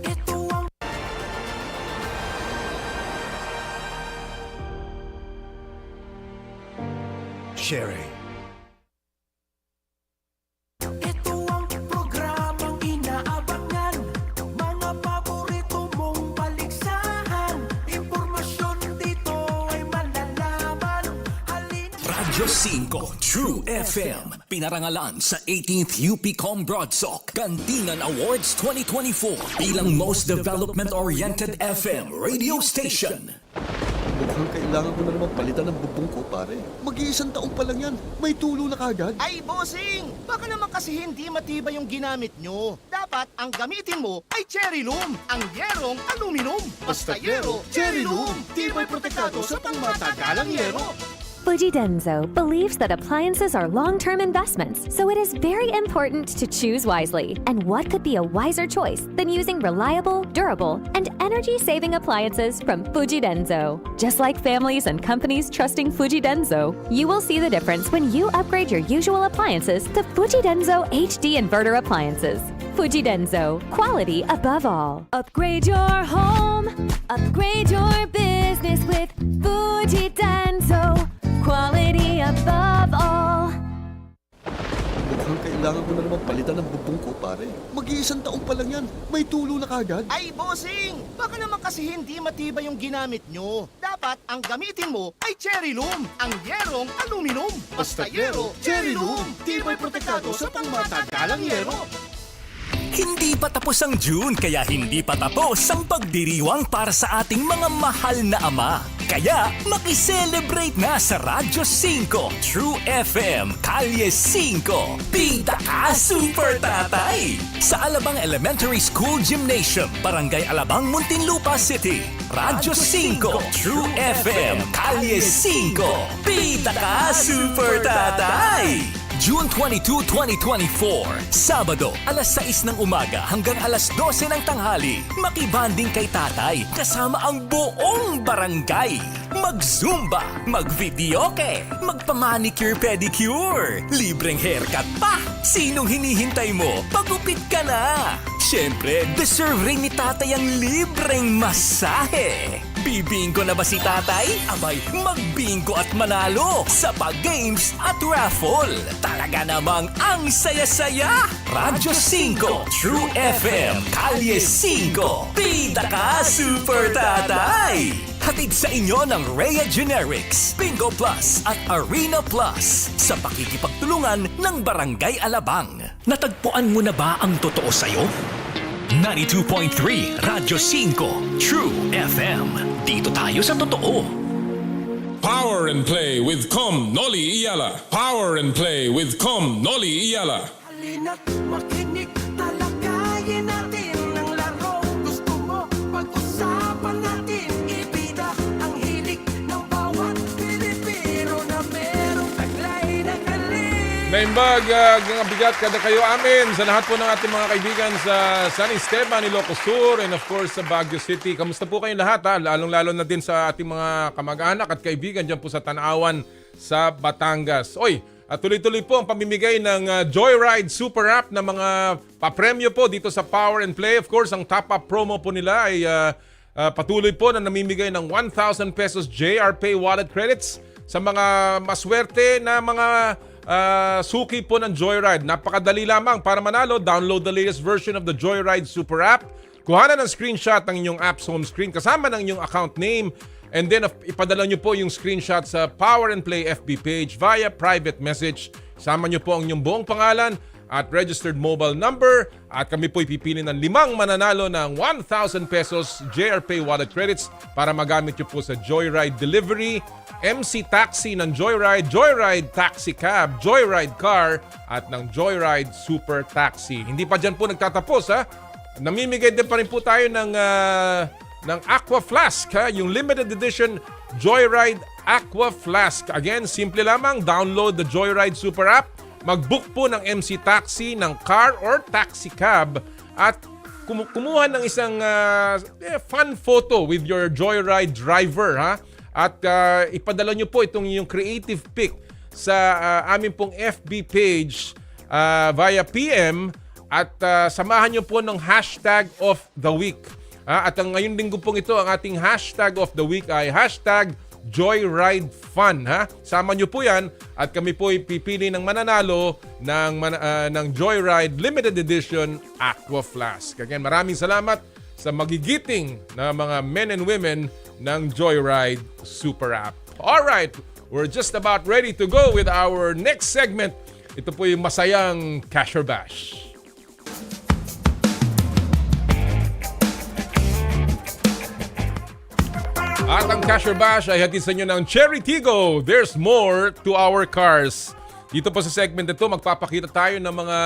Ito ang Sharing. Ito ang programang inaabangan, mga paborito mong paligsahan, impormasyon dito ay malalaman, Radyo 5 True FM. Pinarangalan sa 18th UP Broadsock Gantinan Awards 2024 bilang Most Development-Oriented FM Radio Station. Mukhang kailangan ko na naman palitan ng bubong ko, pare. Mag-iisang taong pa lang yan. May tulo na kagad. Ay, bossing! Baka naman kasi hindi matibay yung ginamit nyo. Dapat ang gamitin mo ay Cherry Loom, ang yerong aluminum. Basta yero, Cherry Loom. Tibay protektado sa pangmatagalang yero. Fuji Denso believes that appliances are long-term investments, so it is very important to choose wisely. And what could be a wiser choice than using reliable, durable, and energy-saving appliances from Fuji Denso? Just like families and companies trusting Fuji Denso, you will see the difference when you upgrade your usual appliances to Fuji Denso HD inverter appliances. Fuji Denso, quality above all. Upgrade your home, upgrade your business with Fuji Denso. Quality above all. Mukhang kailangan ko na naman palitan ng bubong ko, pare. Mag-iisang taong pa lang yan. May tulo na kagad. Ay, bossing! Baka naman kasi hindi matibay yung ginamit nyo. Dapat ang gamitin mo ay Cherry Loom, ang yerong aluminum. Basta yero, Cherry Loom. Tibay protektado sa pangmatagalang yero. Hindi pa tapos ang June kaya hindi pa tapos ang pagdiriwang para sa ating mga mahal na ama. Kaya makiselebrate na sa Radyo 5 True FM Kalye 5 Bida ka Super Tatay sa Alabang Elementary School Gymnasium, Barangay Alabang, Muntinlupa City. Radyo 5 True FM Kalye 5 Bida ka Super Tatay. June 22, 2024, Sabado, alas 6 ng umaga hanggang alas 12 ng tanghali. Makibanding kay tatay kasama ang buong barangay. Mag-zumba, mag-videoke, magpa-manicure pedicure, libreng haircut pa. Sinong hinihintay mo? Pagupit ka na! Siyempre, deserve rin ni tatay ang libreng masahe. Bibingko na ba si tatay? Abay, magbingko at manalo sa pag-games at raffle. Talaga namang ang saya-saya. Radyo 5, True FM, Kalye 5. Bida ka, Super Tatay! Hatid sa inyo ng Rhea Generics, Bingo Plus at Arena Plus sa pakikipagtulungan ng Barangay Alabang. Natagpuan mo na ba ang totoo sa'yo? 92.3 Radyo 5 True FM. Dito tayo sa totoo. Power and Play with Com Noli Iyala. Power and Play with Com Noli Iyala. halina't makinig, talakayin natin ang laro. Gusto mo pag-usapan Naimbag, mga bigat kada kayo amin sa lahat po ng ating mga kaibigan sa San Esteban, Ilocos Sur, and of course sa Baguio City. Kamusta po kayong lahat? Lalong-lalo na din sa ating mga kamag-anak at kaibigan dyan po sa Tanawan sa Batangas. Oy, at tuloy-tuloy po ang pamimigay ng Joyride Super App na mga papremyo po dito sa Power and Play. Of course, ang top-up promo po nila ay patuloy po na namimigay ng 1,000 pesos JR Pay Wallet Credits sa mga maswerte na mga suki po ng Joyride. Napakadali lamang para manalo. Download the latest version of the Joyride Super App. Kuhanan ng screenshot ng inyong app's home screen kasama ng inyong account name. And then ipadala nyo po yung screenshot sa Power and Play FB page via private message. Sama nyo po ang inyong buong pangalan at registered mobile number. At kami po ipipili ng 5 mananalo ng 1,000 pesos JR Pay Wallet Credits para magamit nyo po sa Joyride Delivery, MC Taxi ng Joyride, Joyride Taxi Cab, Joyride Car at ng Joyride Super Taxi. Hindi pa dyan po nagtatapos ha. Namimigay din pa rin po tayo ng Aqua Flask, ha? Yung limited edition Joyride Aqua Flask. Again, simple lamang, download the Joyride Super App, mag-book po ng MC Taxi, ng car or taxi cab at kumuha ng isang fun photo with your Joyride driver, ha? At ipadala nyo po itong yung creative pic sa amin pong FB page via PM at samahan nyo po ng hashtag of the week. At ang ngayong linggo pong ito, ang ating hashtag of the week ay hashtag JoyrideFun. Sama nyo po yan at kami po ipipili ng mananalo ng Joyride Limited Edition Aqua Flask. Again, maraming salamat sa magigiting na mga men and women ng Joyride Super App. Alright, we're just about ready to go with our next segment. Ito po yung masayang Cash or Bash. At ang Cash or Bash ay hatid sa inyo ng Cherry Tigo. There's more to our cars. Dito po sa segment ito, magpapakita tayo ng mga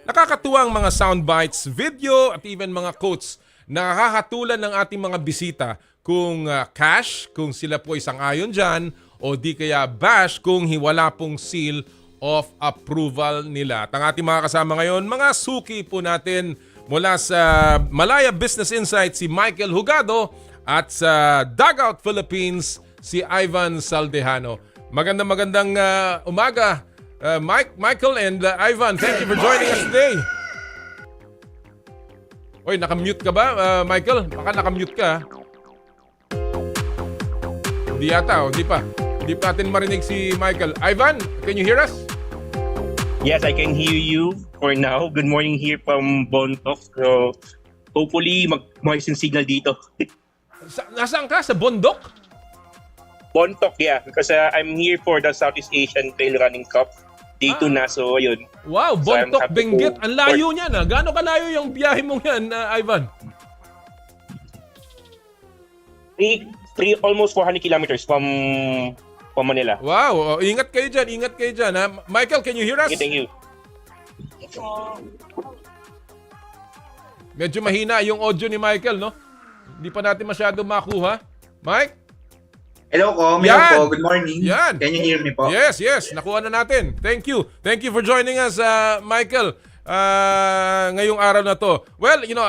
nakakatuwang mga soundbites, video at even mga quotes na nakakatulan ng ating mga bisita kung cash, kung sila po isang ayon dyan, o di kaya bash kung wala pong seal of approval nila. At ang ating mga kasama ngayon, mga suki po natin mula sa Malaya Business Insight, si Michael Hugado, at sa Dugout Philippines, si Ivan Saldejano. Magandang umaga, Michael and Ivan. Thank you for joining us today. Oy, nakamute ka ba, Michael? Baka nakamute ka. Hindi yata, hindi pa. Hindi pa natin marinig si Michael. Ivan, can you hear us? Yes, I can hear you for now. Good morning here from Bontoc. So, hopefully, mag-moist yung signal dito. Nasaan ka? Sa Bondok? Bontoc, yeah. Because I'm here for the Southeast Asian Trail Running Cup. Day 2 na, so ayun. Wow, So, I'm Bontoc, happy Benguet. to- Ang layo niyan. Gaano kalayo yung biyahe mong yan, Ivan? Almost 400 kilometers from Manila. Wow, ingat kayo dyan, ha? Michael, can you hear us? Okay, thank you. Medyo mahina yung audio ni Michael, no? Hindi pa natin masyado makuha. Mike? Hello ko, Yan! po. Good morning. Yan. Can you hear me po? Yes, nakuha na natin. Thank you. Thank you for joining us, Michael, ngayong araw na to. Well, you know,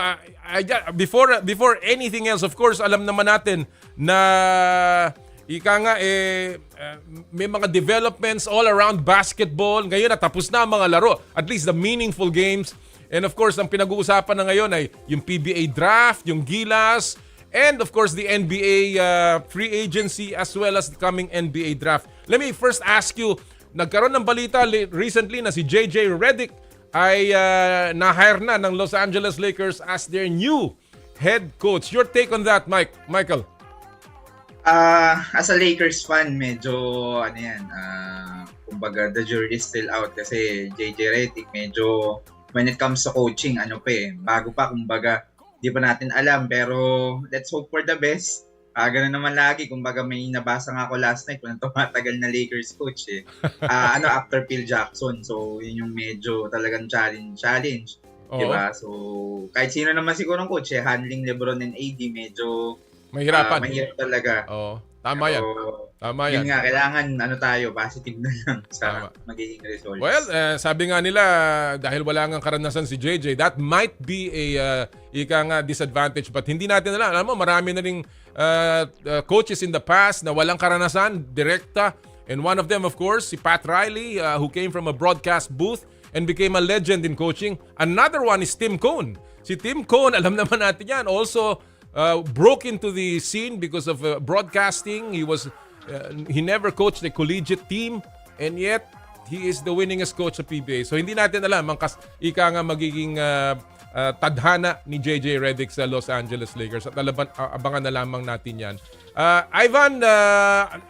before anything else, of course, alam naman natin na may mga developments all around basketball. Ngayon, natapos na ang mga laro. At least the meaningful games. And of course, ang pinag-uusapan na ngayon ay yung PBA draft, yung Gilas, and of course, the NBA free agency as well as the coming NBA draft. Let me first ask you, nagkaroon ng balita recently na si JJ Redick ay na-hire na ng Los Angeles Lakers as their new head coach. Your take on that, Michael? As a Lakers fan, medyo kumbaga the jury is still out kasi JJ Redick medyo when it comes to coaching, bago pa, kumbaga, di pa natin alam, pero let's hope for the best. Ganun naman lagi, kumbaga may nabasa nga ako last night kung tumatagal na Lakers coach after Phil Jackson. So, yun yung medyo talagang challenge. Oo. Diba? So, kahit sino naman siguro ng coach, handling LeBron and AD, medyo mahirapan. mahirap talaga. Oo. Tama yan. Pero, Tama yun yan. nga, kailangan tayo, positive na lang sa magiging results. Well, sabi nga nila, dahil wala ngang karanasan si JJ, that might be a disadvantage. But hindi natin alam. Alam mo, marami na ring coaches in the past na walang karanasan, direkta. And one of them, of course, si Pat Riley, who came from a broadcast booth and became a legend in coaching. Another one is Tim Cohn. Si Tim Cohn, alam naman natin yan, also broke into the scene because of broadcasting. He never coached a collegiate team, and yet he is the winningest coach sa PBA. So hindi natin alam ang magiging tadhana ni JJ Redick sa Los Angeles Lakers, at abangan na lamang natin yan. Ivan,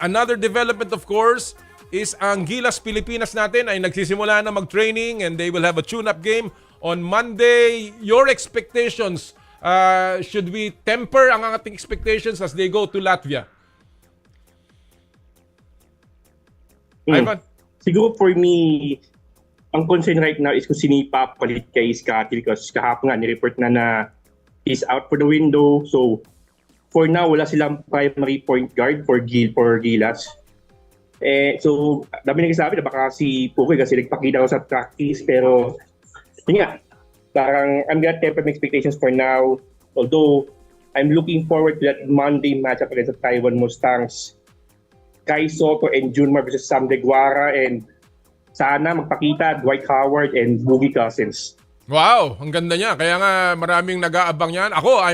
another development of course is ang Gilas Pilipinas natin ay nagsisimula na mag-training, and they will have a tune-up game on Monday. Your expectations, should we temper ang ating expectations as they go to Latvia? Ivan? Siguro for me, ang concern right now is kung sino ipapalit kay Scotty, because kahapon nga nireport na he's out for the window. So for now, wala silang primary point guard for Gilas. So dami nagsasabi na baka si Pukoy kasi nagpakita ko sa practice, pero yun nga, parang I'm gonna temper my expectations for now. Although I'm looking forward to that Monday matchup against the Taiwan Mustangs. Kai Soto and Junmar versus Sam Deguara, and sana magpakita Dwight Howard and Boogie Cousins. Wow, ang ganda niya. Kaya nga maraming nag-aabang yan. Ako,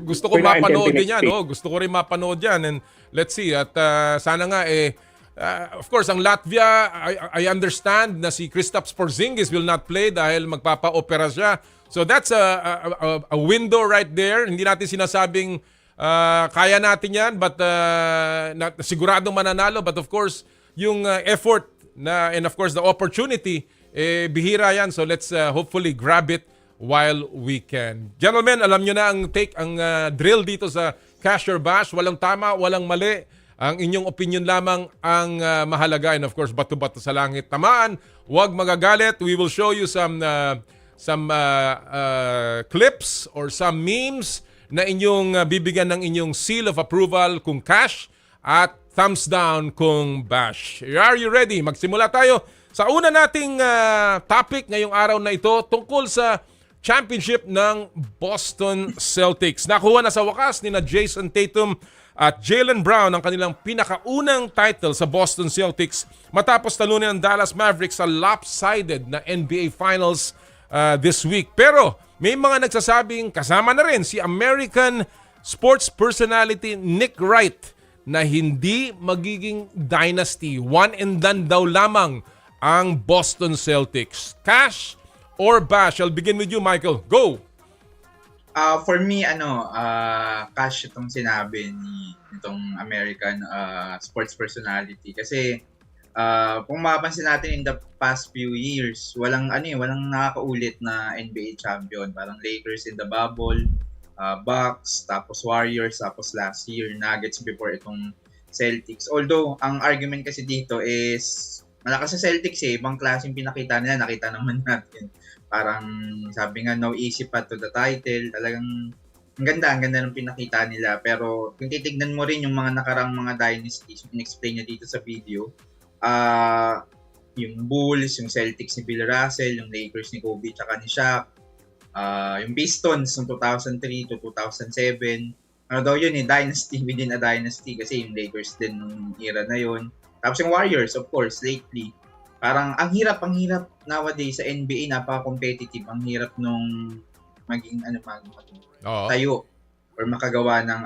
gusto ko mapanood din yan. Gusto ko rin mapanood yan. And let's see. At sana nga of course, ang Latvia, I understand na si Kristaps Porzingis will not play dahil magpapa-opera siya. So that's a window right there. Hindi natin sinasabing kaya natin yan, but siguradong mananalo. But of course, yung effort and of course the opportunity, bihira yan. So let's hopefully grab it while we can. Gentlemen, alam nyo na ang drill dito sa Cash or Bash. Walang tama, walang mali. Ang inyong opinion lamang ang mahalaga. And of course, bato-bato sa langit. Tamaan, huwag magagalit. We will show you some clips or some memes na inyong bibigyan ng inyong seal of approval kung cash at thumbs down kung bash. Are you ready? Magsimula tayo sa una nating topic ngayong araw na ito tungkol sa championship ng Boston Celtics. Nakuha na sa wakas ni na Jason Tatum at Jaylen Brown ang kanilang pinakaunang title sa Boston Celtics matapos talunin ng Dallas Mavericks sa lopsided na NBA Finals this week. Pero may mga nagsasabing kasama na rin si American sports personality Nick Wright na hindi magiging dynasty. One and done daw lamang ang Boston Celtics. Cash or bash? I'll begin with you, Michael. Go! For me, cash itong sinabi ni itong American sports personality. Kasi kung mapapansin natin in the past few years, walang nakakaulit na NBA champion. Parang Lakers in the bubble, Bucks, tapos Warriors, tapos last year Nuggets before itong Celtics. Although ang argument kasi dito is malakas sa Celtics ibang klaseng pinakita nila, nakita naman natin. Parang sabi nga no easy path to the title. Talagang ang ganda ng pinakita nila. Pero kung titignan mo rin yung mga nakarang mga dynasties, in-explain niya dito sa video, yung Bulls, yung Celtics ni Bill Russell, yung Lakers ni Kobe tsaka ni Shaq, yung Pistons ng 2003 to 2007. Yun dynasty within a dynasty kasi yung Lakers din nung era na yun. Tapos yung Warriors, of course, lately. Parang ang hirap nowadays sa NBA, napaka-competitive. Ang hirap nung maging tayo or makagawa ng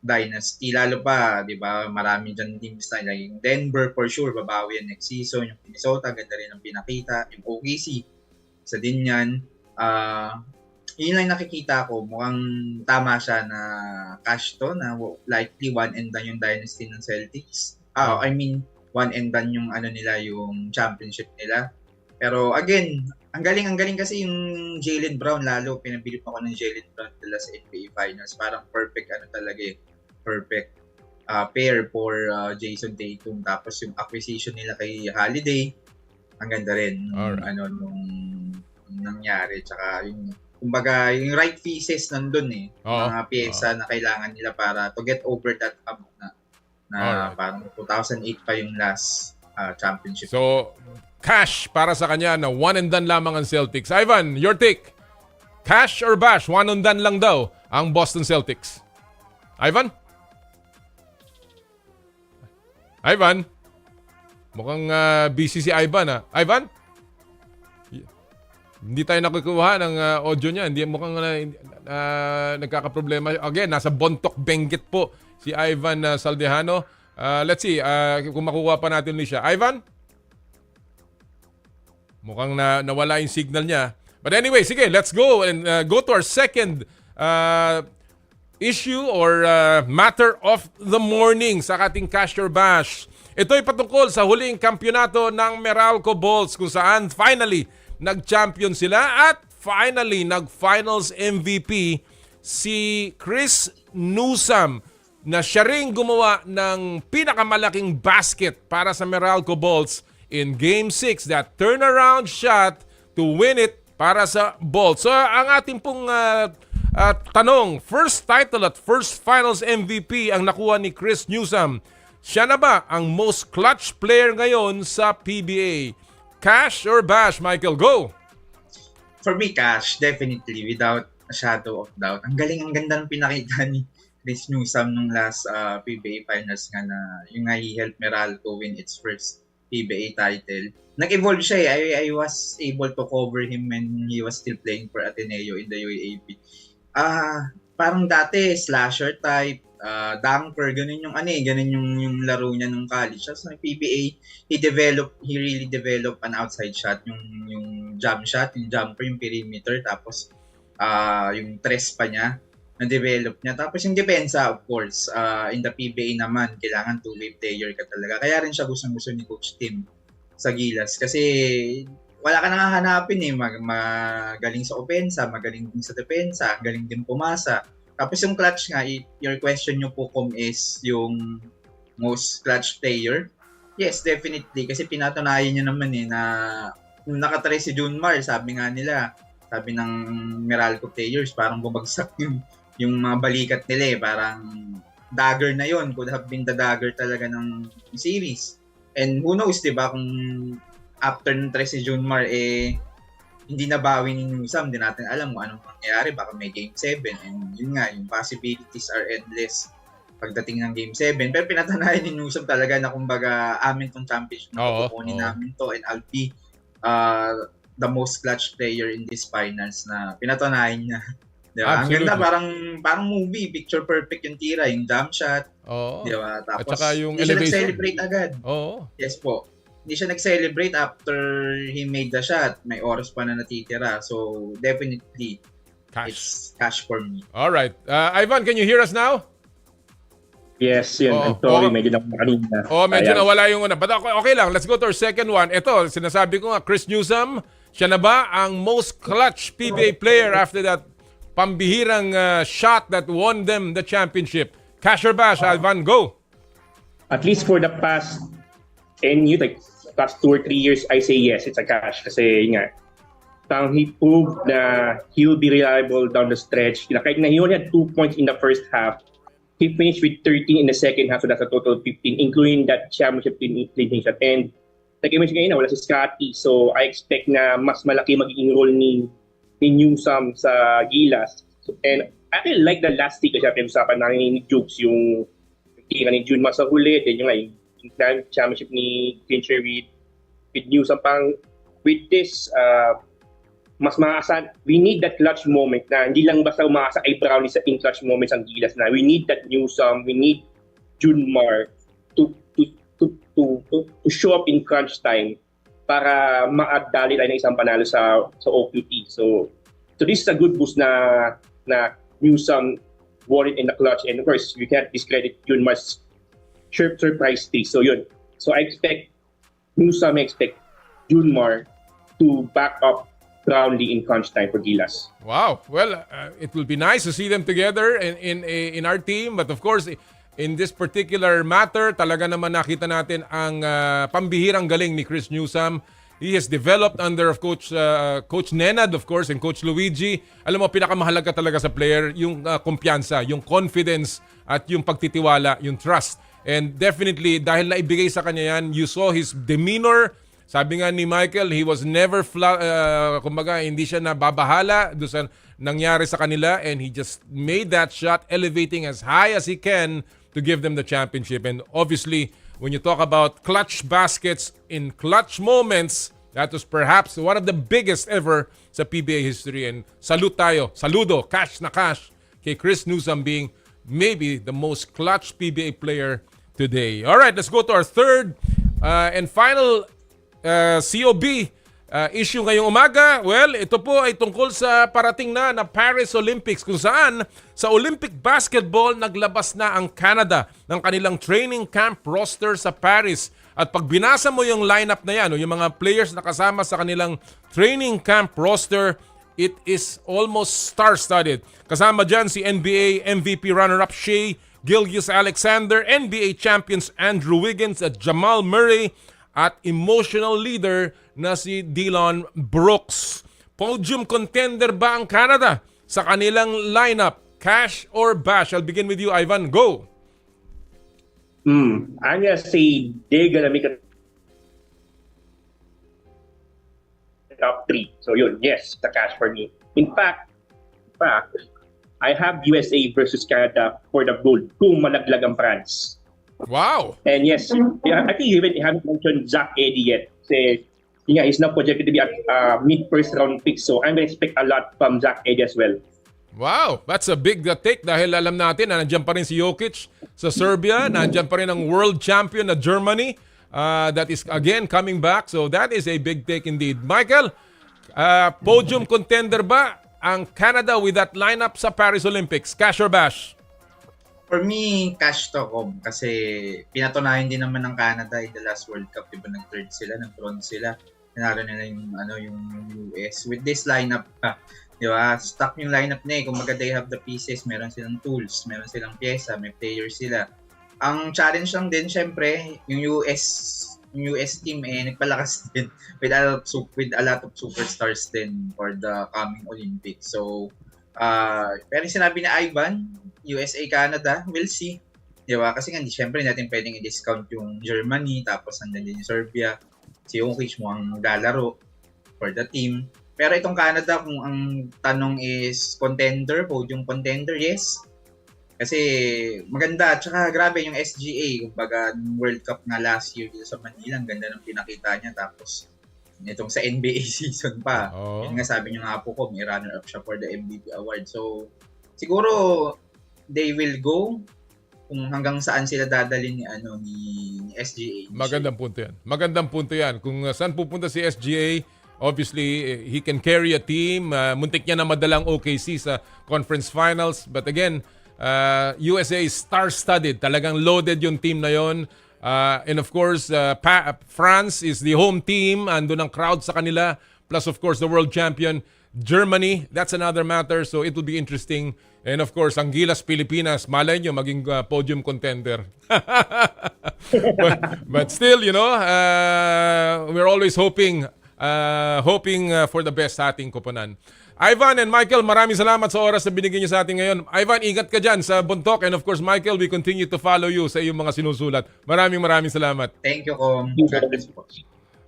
dynasty, lalo pa, 'di ba? Marami diyan teams na yung Denver for sure babawi yan next season, yung Minnesota ganda rin ang pinakita, yung OKC isa din yan. Yun lang nakikita ko, mukhang tama siya na cash to, na likely one and done yung dynasty ng Celtics. One and done yung nila, yung championship nila. Pero again, ang galing kasi yung Jaylen Brown, lalo pinabilip ako ng Jaylen Brown nila sa NBA Finals. Parang perfect perfect pair for Jason Tatum. Tapos yung acquisition nila kay Holiday, ang ganda rin nung nangyari. Tsaka yung kumbaga, yung right pieces nandun eh. Oo. Mga pyesa na kailangan nila para to get over that hump na Alright. parang 2008 pa yung last championship. So, cash para sa kanya na one and done lamang ang Celtics. Ivan, your take. Cash or bash? One and done lang daw ang Boston Celtics. Ivan? Ivan? Mukhang busy si Ivan ha. Ivan? Hindi tayo nakukuha ng audio niya. Hindi mukhang nagkakaproblema. Again, nasa Bontok Benguet po si Ivan Saldejano. Let's see kung makukuha pa natin ulit siya. Ivan? Mukhang nawala yung signal niya. But anyway, sige, let's go and go to our second issue or matter of the morning sa ating Cash or Bash. Ito ay patungkol sa huling kampyonato ng Meralco Bulls kung saan finally nag-champion sila at finally nag-finals MVP si Chris Newsome na siya ring gumawa ng pinakamalaking basket para sa Meralco Bulls in Game 6. That turnaround shot to win it para sa Bulls. So ang ating pong tanong, first title at first finals MVP ang nakuha ni Chris Newsome. Siya na ba ang most clutch player ngayon sa PBA? Cash or bash, Michael? Go! For me, cash, definitely, without a shadow of doubt. Ang ganda ng pinakita ni Chris Newsome nung last PBA Finals nga na yung nga he helped Meralco win its first PBA title. Nag-evolve siya eh. I was able to cover him when he was still playing for Ateneo in the UAAP. Parang dati, slasher type, dunker, ganun yung laro niya nung college. So, sa PBA, he really developed an outside shot, yung jump shot, yung jumper, yung perimeter, tapos yung tres pa niya, na-develop niya. Tapos yung depensa, of course, in the PBA naman, kailangan two-way player ka talaga. Kaya rin siya gustong-gusto ni Coach Tim sa Gilas. Kasi wala ka nang hahanapin eh. Magaling sa opensa, magaling din sa depensa, galing din pumasa. Tapos yung clutch nga, your question nyo po kung is yung most clutch player. Yes, definitely. Kasi pinatunayan nyo naman na nung nakatry si Junmar, sabi ng Meralco players, parang bumagsak yung mga balikat nila eh. Parang dagger na yon, could have been the dagger talaga ng series. And who knows, di ba, kung after ng try si Junmar, hindi nabawi ni Newsome, hindi natin alam kung anong mangyayari. Baka may Game 7. And yun nga, yung possibilities are endless pagdating ng Game 7. Pero pinatanayan ni Newsome talaga na kumbaga amin tong championship na kukunin namin to and I'll be the most clutch player in this finals na pinatanayan niya. Diba? Ang ganda, parang movie, picture perfect yung tira, yung jump shot. Diba? Tapos, at saka yung hindi siya elevation. nag-celebrate agad. Yes po. Hindi siya nag-celebrate after he made the shot. May oras pa na natitira. So, definitely, it's cash for me. Alright. Ivan, can you hear us now? Yes, yun. I'm sorry, medyo na kanina. Medyo nawala yung una. But okay lang, let's go to our second one. Ito, sinasabi ko nga, Chris Newsome, siya na ba ang most clutch PBA player after that pambihirang shot that won them the championship? Cash or bash, Ivan, go! At least for the past 10 years, like past 2 or 3 years, I say yes, it's a cash. Kasi nga, he proved na he'll be reliable down the stretch. Kahit na he only had 2 points in the first half, he finished with 13 in the second half, so that's a total of 15, including that championship clinching shot. And like I mentioned kanina, wala si Scotty, so I expect na mas malaki magiging role ni Newsome sa Gilas. And I really like the last take, kasi usapan namin ni Jukes, yung tira ni June sa huli, then yung championship ni clincher with Newsome. Pang with this, mas maasahan, we need that clutch moment na hindi lang basta umaasa kay Brownie sa in clutch moments ang Gilas na we need that Newsome, we need Junmar to show up in crunch time para maadali tayo ng isang panalo sa OQT. So this is a good boost na Newsome won it in the clutch, and of course we can't discredit Junmar's surprise day. So yun. So I expect Newsome, Junmar to back up Brownlee in crunch time for Gilas. Wow. Well, it will be nice to see them together in our team. But of course, in this particular matter, talaga naman nakita natin ang pambihirang galing ni Chris Newsome. he has developed under of Coach Nenad, of course, and Coach Luigi. Alam mo, pinakamahalaga talaga sa player yung kumpiyansa, yung confidence at yung pagtitiwala, yung trust. And definitely, dahil naibigay sa kanya yan, you saw his demeanor. Sabi nga ni Michael, he was never, kumbaga, hindi siya nababahala doon sa nangyari sa kanila, and he just made that shot, elevating as high as he can to give them the championship. And obviously, when you talk about clutch baskets in clutch moments, that was perhaps one of the biggest ever sa PBA history. And saludo, cash na cash, kay Chris Newsome being maybe the most clutch PBA player today. All right, let's go to our third and final COB issue ngayong umaga. Well, ito po ay tungkol sa parating na Paris Olympics, kung saan sa Olympic basketball naglabas na ang Canada ng kanilang training camp roster sa Paris. At pag binasa mo yung lineup na yan, yung mga players na kasama sa kanilang training camp roster, it is almost star-studded. Kasama dyan si NBA MVP runner-up Shea Gilgeous-Alexander, NBA champions Andrew Wiggins at Jamal Murray, at emotional leader na si Dillon Brooks. Podium contender ba ang Canada sa kanilang lineup? Cash or bash? I'll begin with you, Ivan. Go! I'm gonna say they're gonna make a top 3. So yun, yes, the cash for me. In fact, I have USA versus Canada for the gold kung malaglag ang France. Wow! And yes, I think you haven't mentioned Zach Edey yet. Kasi he's now projected to be a mid-first round pick. So I'm going to expect a lot from Zach Edey as well. Wow! That's a big take dahil alam natin na nandiyan pa rin si Jokic sa Serbia. Nandiyan pa rin ang world champion na Germany that is again coming back. So that is a big take indeed. Michael, podium contender ba ang Canada with that lineup sa Paris Olympics? Cash or bash? For me, cash to ko kasi pinatunayan din naman ng Canada in the last World Cup, diba nag-third sila, nag-bronze sila. Nanalo nila yung US. With this lineup, diba, stock yung lineup na kumbaga they have the pieces, meron silang tools, meron silang pyesa, may players sila. Ang challenge lang din, syempre, yung US team nagpalakas din with a lot of superstars din for the coming Olympics. So, pero sinabi ni Ivan, USA, Canada, we'll see. Diba? Kasi nga, syempre natin pwedeng i-discount yung Germany, tapos andun din yung Serbia. Si Jokic mukhang maglalaro for the team. Pero itong Canada, kung ang tanong is contender, podium contender, yes. Kasi maganda, tsaka grabe yung SGA. Kumbaga, World Cup na last year dito sa Manila, ang ganda ng pinakita niya. Tapos, itong sa NBA season pa. Yun nga sabi niyo nga po ko, may runner-up siya for the MVP award. So, siguro, they will go kung hanggang saan sila dadalhin ni SGA. Magandang punto yan. Kung saan pupunta si SGA, obviously, he can carry a team. Muntik niya na madalang OKC sa conference finals. But again, USA is star-studded. Talagang loaded yung team na yon. And of course, France is the home team. Andun ang crowd sa kanila. Plus, of course, the world champion, Germany. That's another matter. So it will be interesting. And of course, ang Gilas Pilipinas, malay nyo maging podium contender. but still, we're always hoping for the best sa ating koponan. Ivan and Michael, maraming salamat sa oras na binigyan niyo sa atin ngayon. Ivan, ingat ka dyan sa buntok. And of course, Michael, we continue to follow you sa iyong mga sinusulat. Maraming salamat. Thank you, Kong.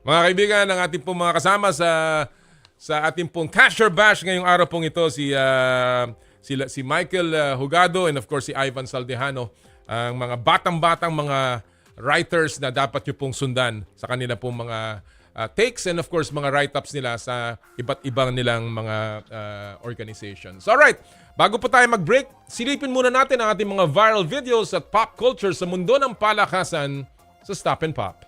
Mga kaibigan, ang ating pong mga kasama sa ating pong Cash or Bash ngayong araw pong ito, si Michael Hugado and of course si Ivan Saldejano, ang mga batang-batang mga writers na dapat nyo pong sundan sa kanila pong mga takes and of course mga write-ups nila sa iba't ibang nilang mga organizations. Alright, bago po tayo mag-break, silipin muna natin ang ating mga viral videos at pop culture sa mundo ng palakasan sa Stop and Pop.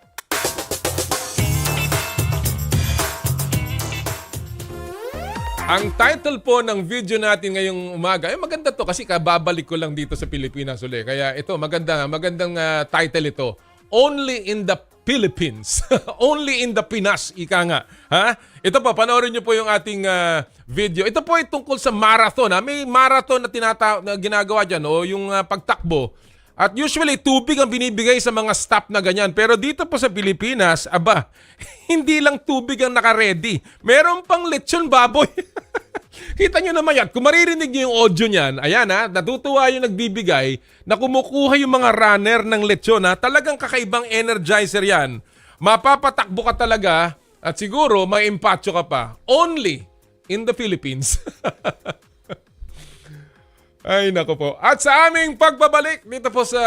Ang title po ng video natin ngayong umaga, maganda to kasi kababalik ko lang dito sa Pilipinas ulit. Kaya ito, magandang title ito. Only in the Philippines. Only in the Pinas, ika nga. Ha? Ito po, panoorin nyo po yung ating video. Ito po ay tungkol sa marathon. Ha? May marathon na ginagawa dyan, o yung pagtakbo. At usually, tubig ang binibigay sa mga staff na ganyan. Pero dito po sa Pilipinas, aba, hindi lang tubig ang naka-ready. Meron pang lechon baboy. Kita nyo naman yan. Kung maririnig nyo yung audio niyan, ayan ha, natutuwa yung nagbibigay na kumukuha yung mga runner ng lechon ha. Talagang kakaibang energizer yan. Mapapatakbo ka talaga at siguro may impatyo ka pa. Only in the Philippines. Ay, nako po. At sa aming pagbabalik dito po sa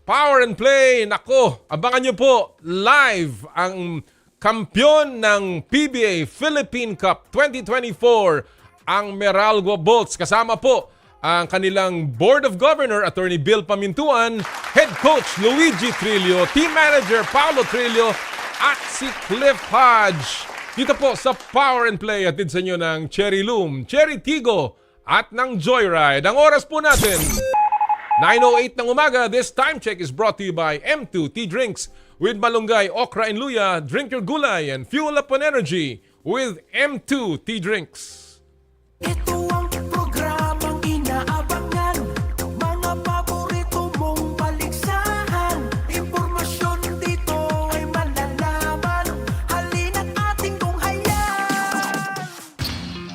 Power and Play, nako, abangan nyo po live ang kampyon ng PBA Philippine Cup 2024, ang Meralco Bolts. Kasama po ang kanilang Board of Governor, Attorney Bill Pamintuan, Head Coach Luigi Trillo, Team Manager Paolo Trillo, at si Cliff Hodge. Dito po sa Power and Play, atid sa inyo ng Cherry Loom, Cherry Tigo, at ng Joyride. Ang oras po natin, 9:08 ng umaga. This time check is brought to you by M2 Tea Drinks with malunggay, okra, and luya. Drink your gulay and fuel up on energy with M2 Tea Drinks. Ito ang programang inaabangan, mga paborito mong paligsahan. Impormasyon dito ay malalaman, halina't ating tunghayan.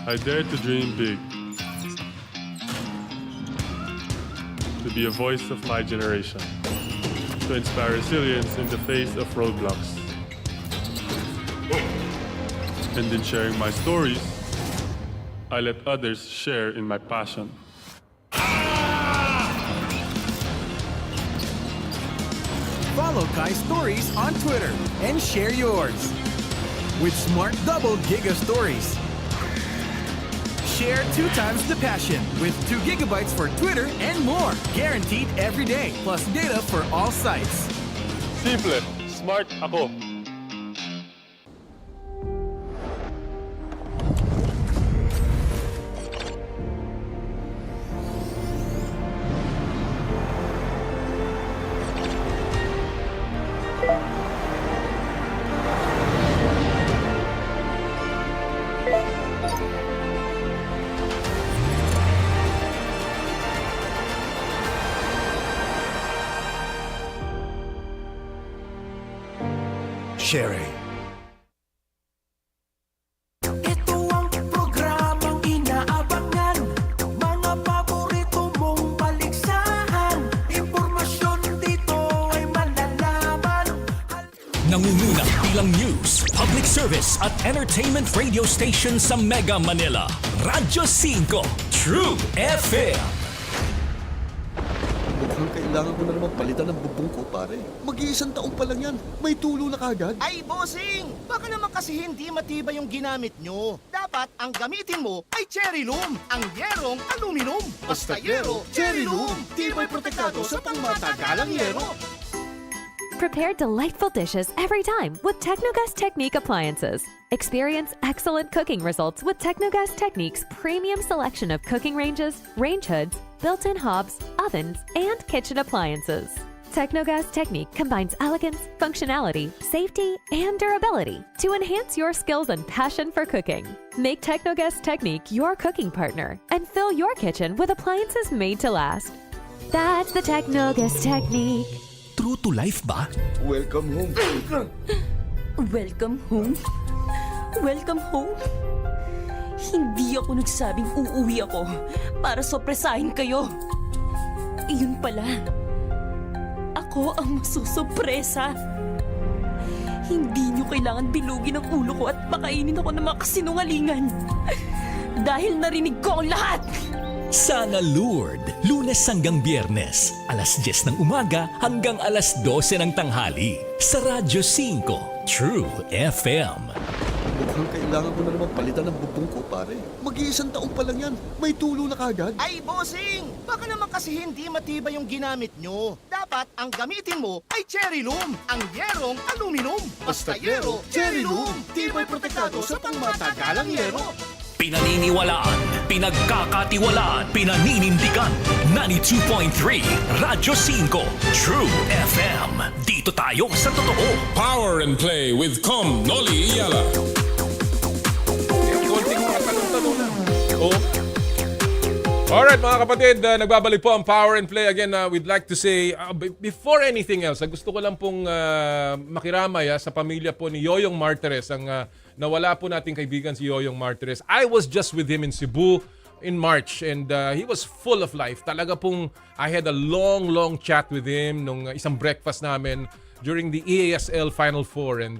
I dare to dream big. To be a voice of my generation. To inspire resilience in the face of roadblocks. And in sharing my stories, I let others share in my passion. Follow Kai Stories on Twitter and share yours. With Smart Double Giga Stories. Share 2 times the passion with 2 gigabytes for Twitter and more. Guaranteed every day, plus data for all sites. Simple, smart ako. Sherry. Ito ang programang inaabangan, mga paborito mong paligsahan. Impormasyon dito ay malalaman. Nangunguna bilang news, public service at entertainment radio station sa Mega Manila. Radyo 5, True FM. Mukhang kailangan ko na naman palitan ng bubong ko, pare. Mag-iisang taong pa lang yan. May tulo na kagad. Ay, bossing! Baka naman kasi hindi matibay yung ginamit nyo. Dapat ang gamitin mo ay Cherry Loom, ang yerong aluminum. Basta yero, Cherry Loom. Tibay protektado sa pangmatagalang yero. Prepare delightful dishes every time with Technogas Technique appliances. Experience excellent cooking results with Technogas Technique's premium selection of cooking ranges, range hoods, built-in hobs, ovens, and kitchen appliances. Technogas Technique combines elegance, functionality, safety, and durability to enhance your skills and passion for cooking. Make Technogas Technique your cooking partner and fill your kitchen with appliances made to last. That's the Technogas Technique. True to life ba? Welcome home. Welcome home? Welcome home? Hindi ako nagsabing uuwi ako para sorpresahin kayo. Iyon pala. Ako ang masusurpresa. Hindi niyo kailangan bilugin ang ulo ko at pakainin ako ng mga kasinungalingan. Dahil narinig ko ang lahat. Sana Lord, Lunes hanggang Biyernes, alas 10 ng umaga hanggang alas 12 ng tanghali. Sa Radyo 5, True FM. Mukhang kailangan ko na naman palitan ng bubong ko, pare. Mag-iisang taong pa lang yan. May tulo na kagad. Ay, bossing! Baka naman kasi hindi matibay yung ginamit nyo. Dapat ang gamitin mo ay Cherry Loom, ang yerong aluminum. Basta yero, Cherry Loom. Tibay protektado sa pangmatagalang yero. Pinaniniwalaan, pinagkakatiwalaan, pinaninindigan. 92.3 Radyo 5, True FM. Dito tayo sa totoo. Power and Play with Com Noli Iyala. Konting mga tanong-tanong lang. Oh. Alright mga kapatid, nagbabalik po ang Power and Play. Again, we'd like to say, before anything else, gusto ko lang pong makiramay sa pamilya po ni Yoyong Martires. Ang nawala po nating kaibigan si Yoyong Martires. I was just with him in Cebu in March and he was full of life. Talaga pong I had a long chat with him nung isang breakfast namin during the EASL Final Four and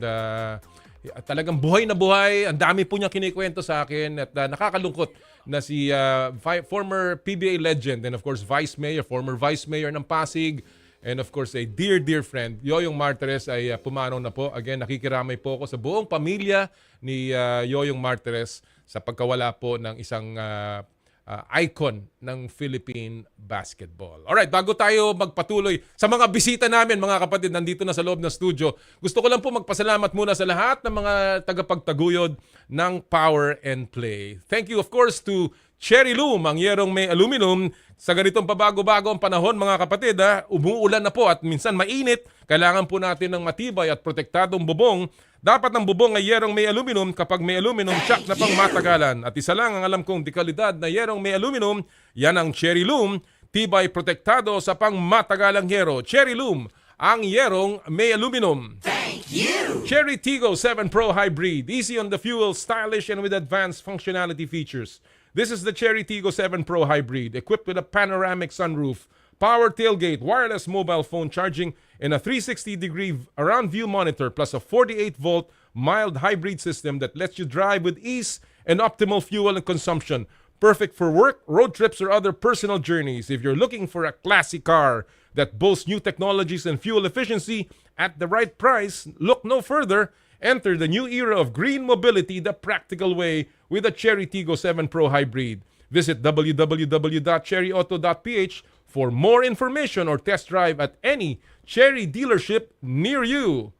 talagang buhay na buhay. Ang dami po niya kinikwento sa akin at nakakalungkot na si former PBA legend and of course former Vice Mayor ng Pasig and of course a dear friend, Yoyong Martires ay pumanaw na po. Again, nakikiramay po ako sa buong pamilya ni Yoyong Martires sa pagkawala po ng isang icon ng Philippine basketball. Alright, bago tayo magpatuloy sa mga bisita namin, mga kapatid, nandito na sa loob ng studio, gusto ko lang po magpasalamat muna sa lahat ng mga tagapagtaguyod ng Power and Play. Thank you of course to Cherry Loom, ang yerong may aluminum. Sa ganitong pabago-bago ang panahon, mga kapatid, umuulan na po at minsan mainit. Kailangan po natin ng matibay at protektadong bubong. Dapat ang bubong ay yerong may aluminum kapag may aluminum tsak na pang matagalan. At isa lang ang alam kong dekalidad na yerong may aluminum, yan ang Cherry Loom. Tibay protektado sa pang matagalang yero. Cherry Loom, ang yerong may aluminum. Thank you! Cherry Tigo 7 Pro Hybrid. Easy on the fuel, stylish and with advanced functionality features. This is the Cherry Tigo 7 Pro Hybrid, equipped with a panoramic sunroof, power tailgate, wireless mobile phone charging, and a 360-degree around view monitor, plus a 48-volt mild hybrid system that lets you drive with ease and optimal fuel and consumption. Perfect for work, road trips, or other personal journeys. If you're looking for a classy car that boasts new technologies and fuel efficiency at the right price, look no further. Enter the new era of green mobility the practical way with a Cherry Tigo 7 Pro Hybrid. Visit www.cherryauto.ph for more information or test drive at any Cherry dealership near you.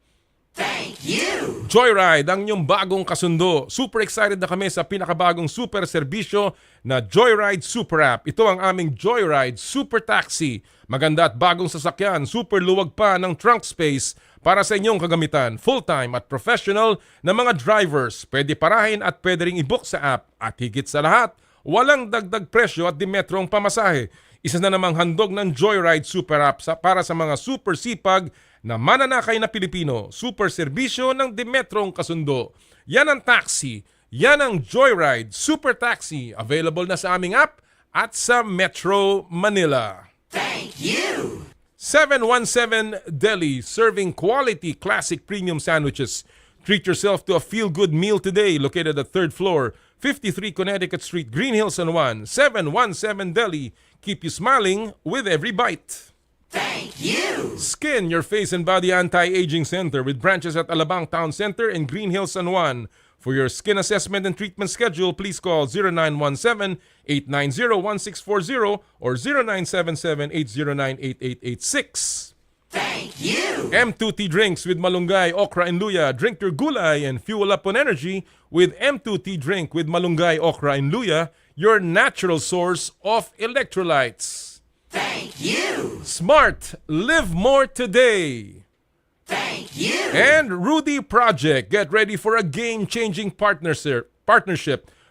Thank you! Joyride, ang inyong bagong kasundo. Super excited na kami sa pinakabagong super serbisyo na Joyride Super App. Ito ang aming Joyride Super Taxi. Maganda at bagong sasakyan, super luwag pa ng trunk space para sa inyong kagamitan. Full-time at professional na mga drivers. Pwede parahin at pwede ring i-book sa app. At higit sa lahat, walang dagdag presyo at dimetro ang pamasahe. Isa na namang handog ng Joyride Super App para sa mga super sipag na mananakay na Pilipino. Super serbisyo ng Dimetrong kasundo. Yan ang taxi. Yan ang Joyride Super Taxi. Available na sa aming app at sa Metro Manila. Thank you! 717 Deli, serving quality classic premium sandwiches. Treat yourself to a feel-good meal today, located at 3rd floor, 53 Connecticut Street, Green Hills, San Juan. 717 Deli. Keep you smiling with every bite. Thank you! Skin, your face and body anti-aging center with branches at Alabang Town Center and Green Hills, San Juan. For your skin assessment and treatment schedule, please call 0917-890-1640 or 0977-809-8886. Thank you! M2T Drinks with Malunggay, Okra, and Luya. Drink your gulay and fuel up on energy with M2T Drink with Malunggay, Okra, and Luya, your natural source of electrolytes. Thank you! Smart, live more today. Thank you! And Rudy Project, get ready for a game-changing partnership.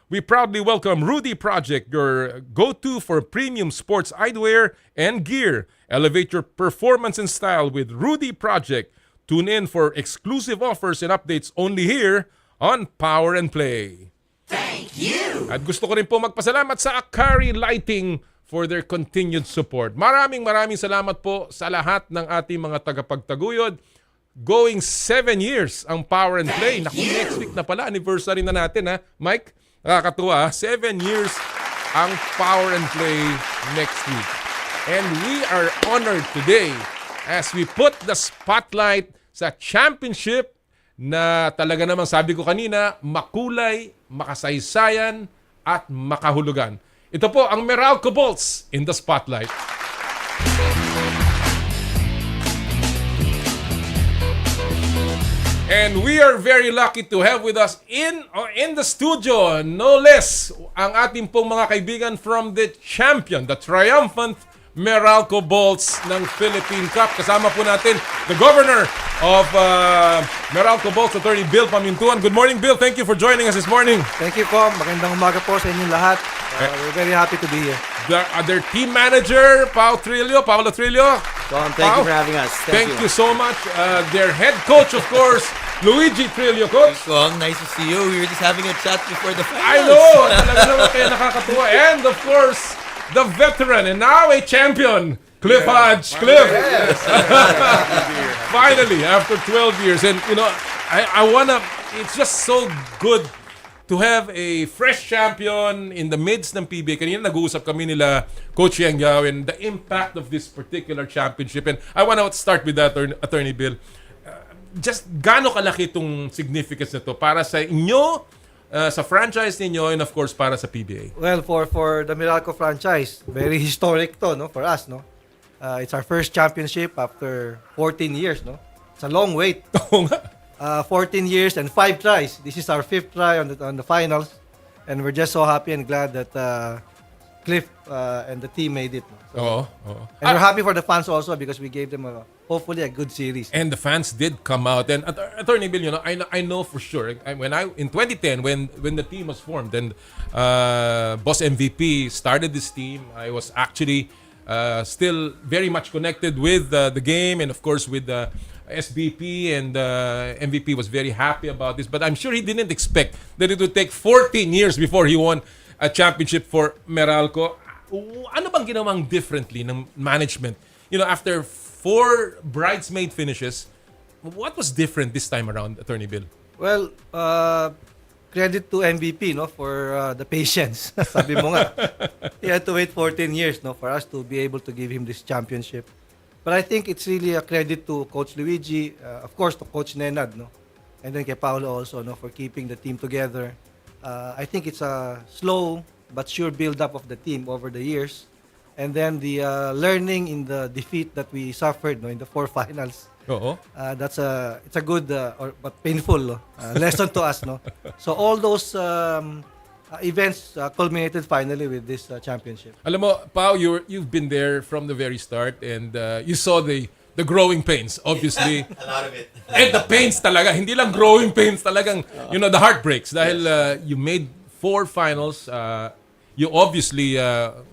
We proudly welcome Rudy Project, your go-to for premium sports eyewear and gear. Elevate your performance and style with Rudy Project. Tune in for exclusive offers and updates only here on Power and Play. Thank you! At gusto ko rin po magpasalamat sa Akari Lighting for their continued support. Maraming salamat po sa lahat ng ating mga tagapagtaguyod. Going 7 years ang Power and Play. Naku, next week na pala, anniversary na natin ha, Mike? Nakakatuwa, 7 years ang Power and Play next week. And we are honored today as we put the spotlight sa championship na talaga namang sabi ko kanina, makulay, makasaysayan, at makahulugan. Ito po ang Meralco Bolts in the spotlight. And we are very lucky to have with us in the studio, no less, ang ating pong mga kaibigan from the champion, the triumphant Meralco Bolts ng Philippine Cup. Kasama po natin the Governor of Meralco Bolts, Attorney Bill Pamintuan. Good morning, Bill. Thank you for joining us this morning. Thank you po. Magandang umaga po sa inyong lahat. We're very happy to be here. their team manager, Paolo Trillo. Tom, thank you for having us. Thank you so much. Their head coach, of course, Luigi Trillo, coach. Tom, nice to see you. We were just having a chat before the finals. I know. Talaga naman kaya nakakatuwa. And of course, the veteran and now a champion, Cliff Hodge. Cliff. Yes. Finally, after 12 years. And, you know, I wanna, it's just so good to have a fresh champion in the midst ng PBA. Kanina nag-uusap kami nila, Coach Yang Yao, and the impact of this particular championship. And I wanna start with that, Attorney Bill. Just gaano kalaki itong significance nito para sa inyo, sa franchise ninyo, and of course para sa PBA? Well, for the Meralco franchise, very historic to, no, for us, no. It's our first championship after 14 years, no. It's a long wait. 14 years and 5 tries. This is our 5th try on the finals, and we're just so happy and glad that Cliff and the team made it. No? So, and we're happy for the fans also because we gave them hopefully a good series. And the fans did come out. And Attorney Bill, you know, I know for sure when in 2010 when the team was formed and Boss MVP started this team, I was actually still very much connected with the game and of course with the SBP, and MVP was very happy about this. But I'm sure he didn't expect that it would take 14 years before he won a championship for Meralco. Ano bang ginawang differently ng management? You know, after 4 bridesmaid finishes, what was different this time around, Attorney Bill? Well, credit to MVP, no, for the patience. Sabi mo nga, he had to wait 14 years, no, for us to be able to give him this championship. But I think it's really a credit to Coach Luigi, of course to Coach Nenad, no, and then kay Paolo also, no, for keeping the team together. I think it's a slow but sure build-up of the team over the years, and then the learning in the defeat that we suffered, no, in the 4 finals. It's a good but painful lesson to us, no. So all those events culminated finally with this championship. Alam mo, Pao, you've been there from the very start, and you saw the growing pains, obviously. A lot of it. And the pains talaga, hindi lang growing pains, talagang, you know, the heartbreaks. Dahil you made 4 finals, you obviously,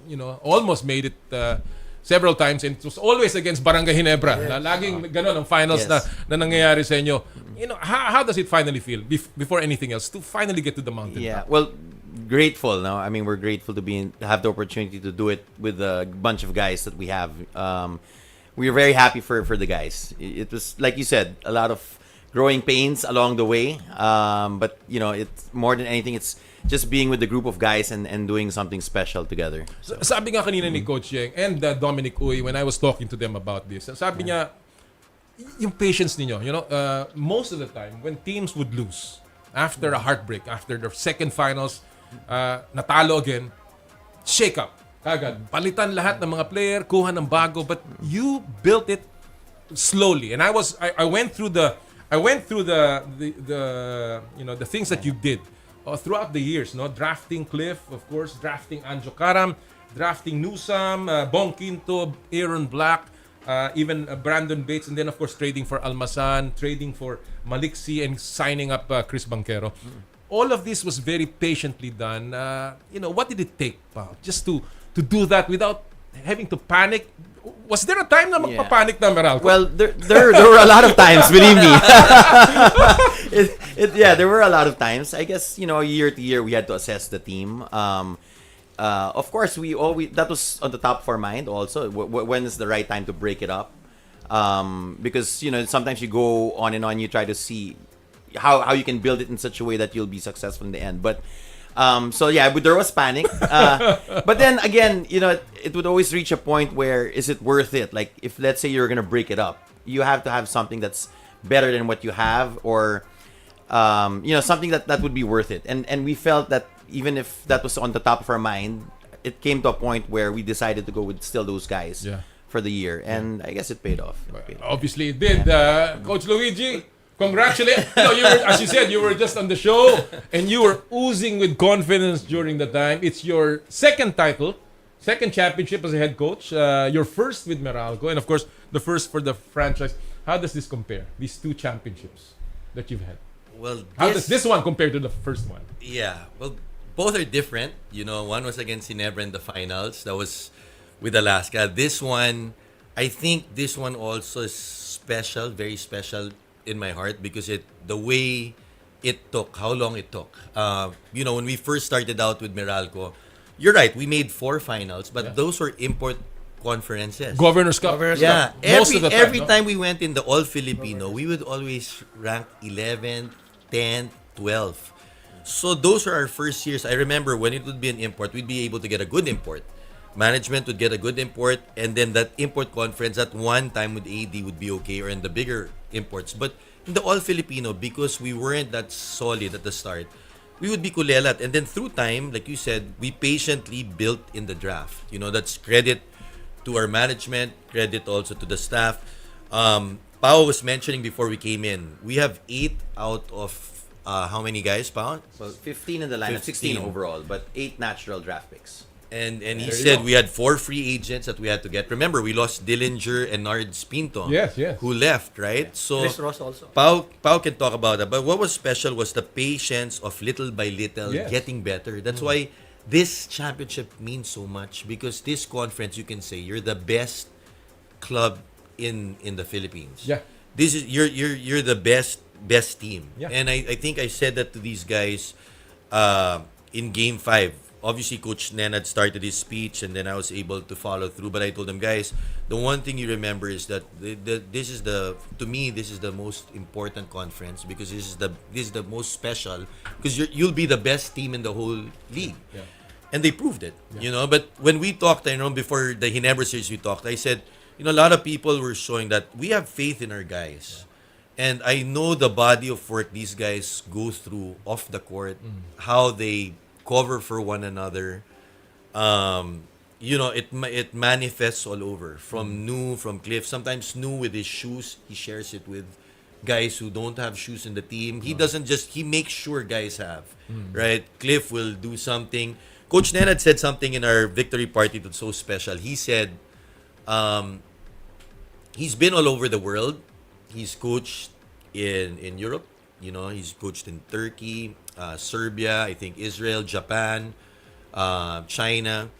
you know, almost made it several times, and it was always against Barangay Ginebra. Laging ganon ang finals na nangyayari sa inyo. You know, how does it finally feel, before anything else, to finally get to the mountain? Yeah, well, grateful. No, I mean, we're grateful to have the opportunity to do it with a bunch of guys that we have. We're very happy for the guys. It was, like you said, a lot of growing pains along the way. But you know, it's more than anything, it's just being with the group of guys and doing something special together. So. Sabi nga kanina ni Coach Yeng and Dominic Uy, when I was talking to them about this, sabi niya, yung patience ninyo, you know, most of the time when teams would lose after a heartbreak, after their second finals, natalo again, shake up kagad, palitan lahat ng mga player, kuha ng bago, but you built it slowly. And I went through the you know, the things that you did throughout the years, no, drafting Cliff, of course, drafting Anjo Karam, drafting Newsam, Bong Quinto, Aaron Black, even Brandon Bates, and then of course trading for Almasan, trading for Maliksi, and signing up Chris Banquero. All of this was very patiently done. You know, what did it take, Pao, just to do that without having to panic? Was there a time na magpapanic na Meralco? Well, there were a lot of times, believe me. There were a lot of times. I guess, you know, year to year we had to assess the team. Of course, that was on the top of our mind also. When is the right time to break it up? Because, you know, sometimes you go on and on, you try to see how you can build it in such a way that you'll be successful in the end. But but there was panic. But then again, you know, it would always reach a point where, is it worth it? Like, if let's say you're gonna break it up, you have to have something that's better than what you have, or you know, something that would be worth it. And we felt that even if that was on the top of our mind, it came to a point where we decided to go with still those guys for the year, and I guess it paid off. Obviously it did. Coach Luigi, congratulations. You know, you were, as you said, you were just on the show and you were oozing with confidence during the time. It's your second championship as a head coach, your first with Meralco, and of course the first for the franchise. How does this compare, these 2 championships that you've had? Well, how does this one compare to the first one? Yeah, well, both are different. You know, one was against Ginebra in the finals. That was with Alaska. This one, I think this one also is special, very special in my heart because the way it took, how long it took. You know, when we first started out with Meralco, you're right, we made 4 finals, but those were import conferences. Governor's Cup. Yeah, Most of the time, every time we went in the All-Filipino, we would always rank 11th, 10th, 12th. So those are our first years. I remember when it would be an import, we'd be able to get a good import. Management would get a good import, and then that import conference at one time with AD would be okay, or in the bigger imports. But in the All-Filipino, because we weren't that solid at the start, we would be kulelat. And then through time, like you said, we patiently built in the draft. You know, that's credit to our management, credit also to the staff. Pao was mentioning before we came in, we have 8 out of how many guys, Pao? Well, 15 in the lineup, 16 overall, but 8 natural draft picks. And he said we had 4 free agents that we had to get. Remember, we lost Dillinger and Nards Pinto. Yes. Who left, right? So Chris Ross also. Pao can talk about that. But what was special was the patience of little by little Yes. getting better. That's why this championship means so much, because this conference, you can say you're the best club in the Philippines. Yeah. This is you're the best team. Yeah. And I think I said that to these guys in game 5. Obviously, Coach Nen had started his speech, and then I was able to follow through. But I told them, guys, the one thing you remember is that this is to me, this is the most important conference, because this is the most special, because you'll be the best team in the whole league. Yeah. And they proved it, you know. But when we talked, I know before the Ginebra series we talked, I said, you know, a lot of people were showing that we have faith in our guys. And I know the body of work these guys go through off the court, how they cover for one another. You know, it manifests all over. From from Cliff. Sometimes Nu with his shoes, he shares it with guys who don't have shoes in the team. He doesn't he makes sure guys have, right? Cliff will do something. Coach Nen had said something in our victory party that's so special. He said, he's been all over the world. He's coached in Europe. You know, he's coached in Turkey, Serbia, I think Israel, Japan, China.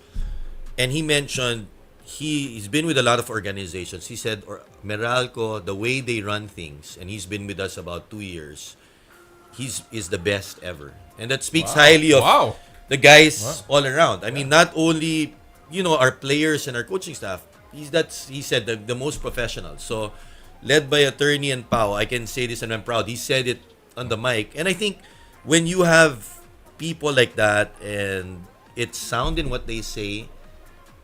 And he mentioned he's been with a lot of organizations. He said, Meralco, the way they run things, and he's been with us about 2 years, is the best ever. And that speaks highly of the guys all around. I mean, not only, you know, our players and our coaching staff, he said the most professional. So, led by attorney and Pao, I can say this and I'm proud. He said it on the mic. And I think when you have people like that and it's sound in what they say,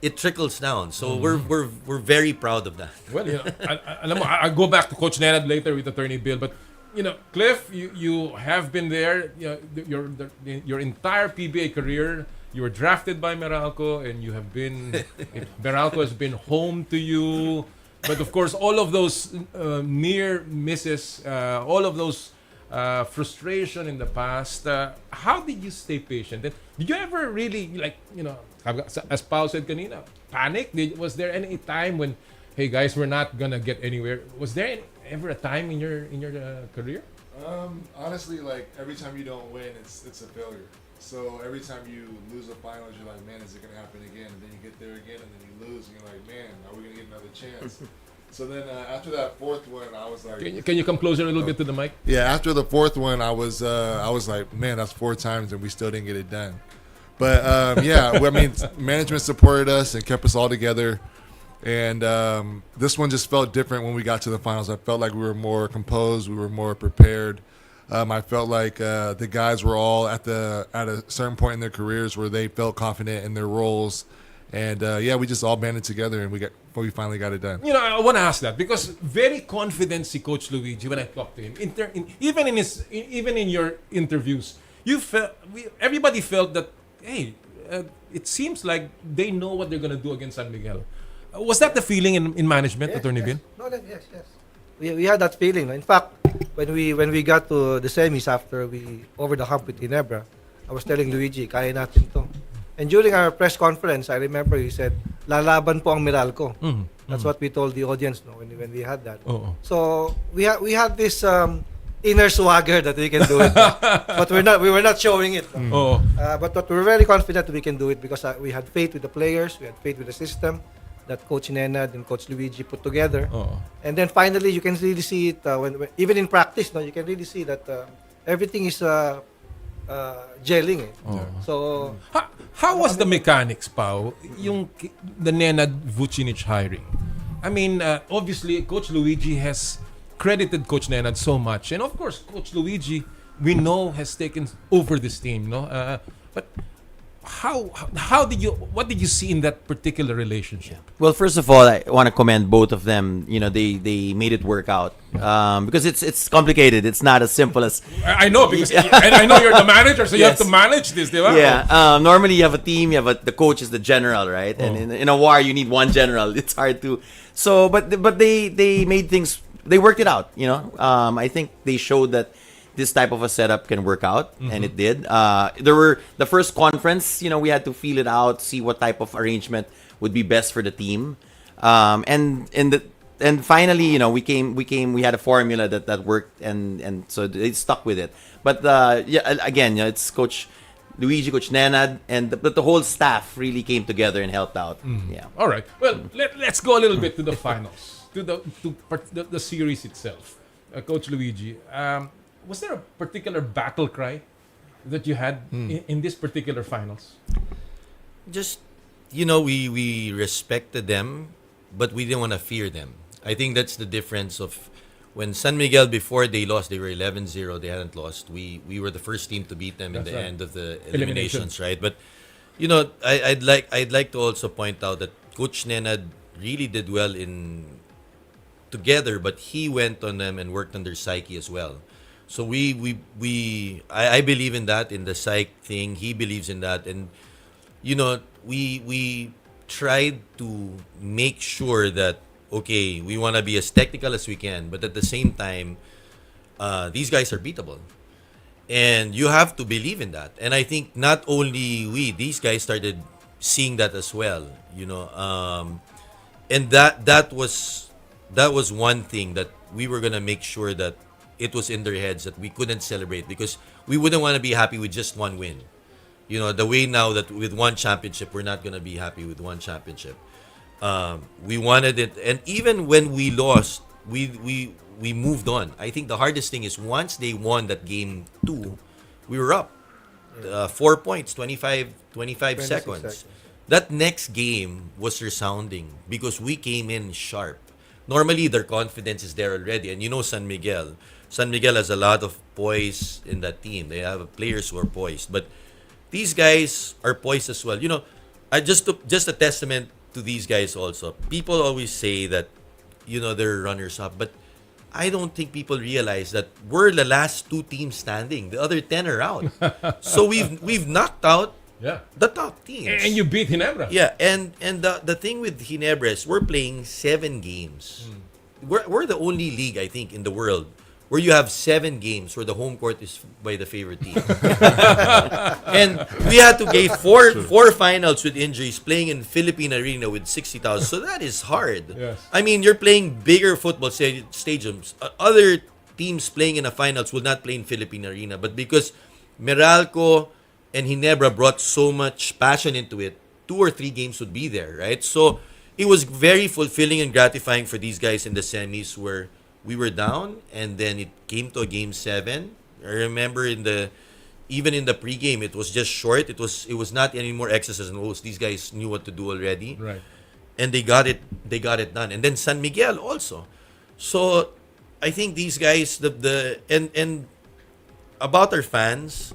it trickles down. So we're very proud of that. Well, you know, I'll go back to Coach Nenad later with Attorney Bill, but you know, Cliff, you have been there. You know, your entire PBA career. You were drafted by Meralco, and you have been. Meralco has been home to you. But of course, all of those near misses, all of those frustration in the past. How did you stay patient? And did you ever really, like, you know, as Pao said kanina, panic? Was there any time when, hey guys, we're not gonna get anywhere? Was there ever a time in your career? Honestly, like every time you don't win, it's a failure. So every time you lose a finals, you're like, man, is it gonna happen again? And then you get there again, and then you lose, and you're like, man, are we gonna get another chance? So then after that fourth one, I was like, can you come closer a little bit to the mic? Yeah, after the fourth one, I was like, man, that's 4 times, and we still didn't get it done. But yeah, I mean, management supported us and kept us all together. And this one just felt different when we got to the finals. I felt like we were more composed, we were more prepared. I felt like the guys were all at a certain point in their careers where they felt confident in their roles. And yeah, we just all banded together, and we finally got it done. You know, I want to ask that because very confident si Coach Luigi when I talked to him. Even in your interviews, everybody felt that, hey, it seems like they know what they're gonna do against San Miguel. Was that the feeling in management, Attorney Bin? Yes. We had that feeling. In fact, when we got to the semis after we over the hump with Ginebra, I was telling Luigi, kaya natin to. And during our press conference, I remember he said, lalaban po ang Meralco. That's what we told the audience when we had that. So we had this inner swagger that we can do it. But we were not showing it. Oo. But we're very confident we can do it because we had faith with the players, we had faith with the system that Coach Nenad and Coach Luigi put together. Oo. And then finally, you can really see it when even in practice. No, you can really see that everything is gelling. So How was the mechanics, Pao? The Nenad Vucinic hiring. I mean, obviously, Coach Luigi has credited Coach Nenad so much, and of course, Coach Luigi, we know, has taken over this team, no? But what did you see in that particular relationship? Well, first of all, I want to commend both of them. They made it work out because it's complicated. It's not as simple as I know, because and I know you're the manager, so you have to manage this, di ba? Yeah. Normally, you have a team. You have the coach is the general, right? And in a war, you need one general. It's hard to. So, but they made things. They worked it out. I think they showed that this type of a setup can work out, and it did. There were the first conference. We had to feel it out, see what type of arrangement would be best for the team, and finally, we had a formula that worked, and so they stuck with it. But again, it's Coach Luigi, Coach Nenad, but the whole staff really came together and helped out. Yeah. All right. Well, let's go a little bit to the finals, to the series itself. Coach Luigi, was there a particular battle cry that you had in this particular finals? Just, we respected them, but we didn't want to fear them. I think that's the difference of when San Miguel, before they lost, they were 11-0, they hadn't lost. We were the first team to beat them in the end of the eliminations, right? But, I'd like to also point out that Coach Nenad really did well together, but he went on them and worked on their psyche as well. So I believe in that, in the psych thing. He believes in that, and we tried to make sure that we want to be as technical as we can, but at the same time, these guys are beatable, and you have to believe in that. And I think not only these guys started seeing that as well, and that was one thing that we were gonna make sure that it was in their heads, that we couldn't celebrate because we wouldn't want to be happy with just one win. The way now that with one championship, we're not going to be happy with one championship. We wanted it, and even when we lost, we moved on. I think the hardest thing is once they won that game 2, we were up 4 points, 25 seconds. That next game was resounding because we came in sharp. Normally, their confidence is there already, and San Miguel. San Miguel has a lot of poise in that team. They have players who are poised, but these guys are poised as well. I just a testament to these guys also. People always say that they're runners up, but I don't think people realize that we're the last 2 teams standing. The other 10 are out. So we've knocked out the top teams. And you beat Ginebra. Yeah, and the thing with Ginebra is we're playing 7 games. We're the only league, I think, in the world where you have 7 games where the home court is by the favorite team. And we had to get four finals with injuries, playing in Philippine Arena with 60,000. So that is hard. Yes. I mean, you're playing bigger football stadiums. Other teams playing in the finals will not play in Philippine Arena. But because Meralco and Ginebra brought so much passion into it, 2 or 3 games would be there, right? So it was very fulfilling and gratifying for these guys in the semis where we were down, and then it came to a game 7. I remember even in the pregame, it was just short. It was not any more X's and O's. These guys knew what to do already, right? And they got it done. And then San Miguel also. So I think these guys, and about our fans,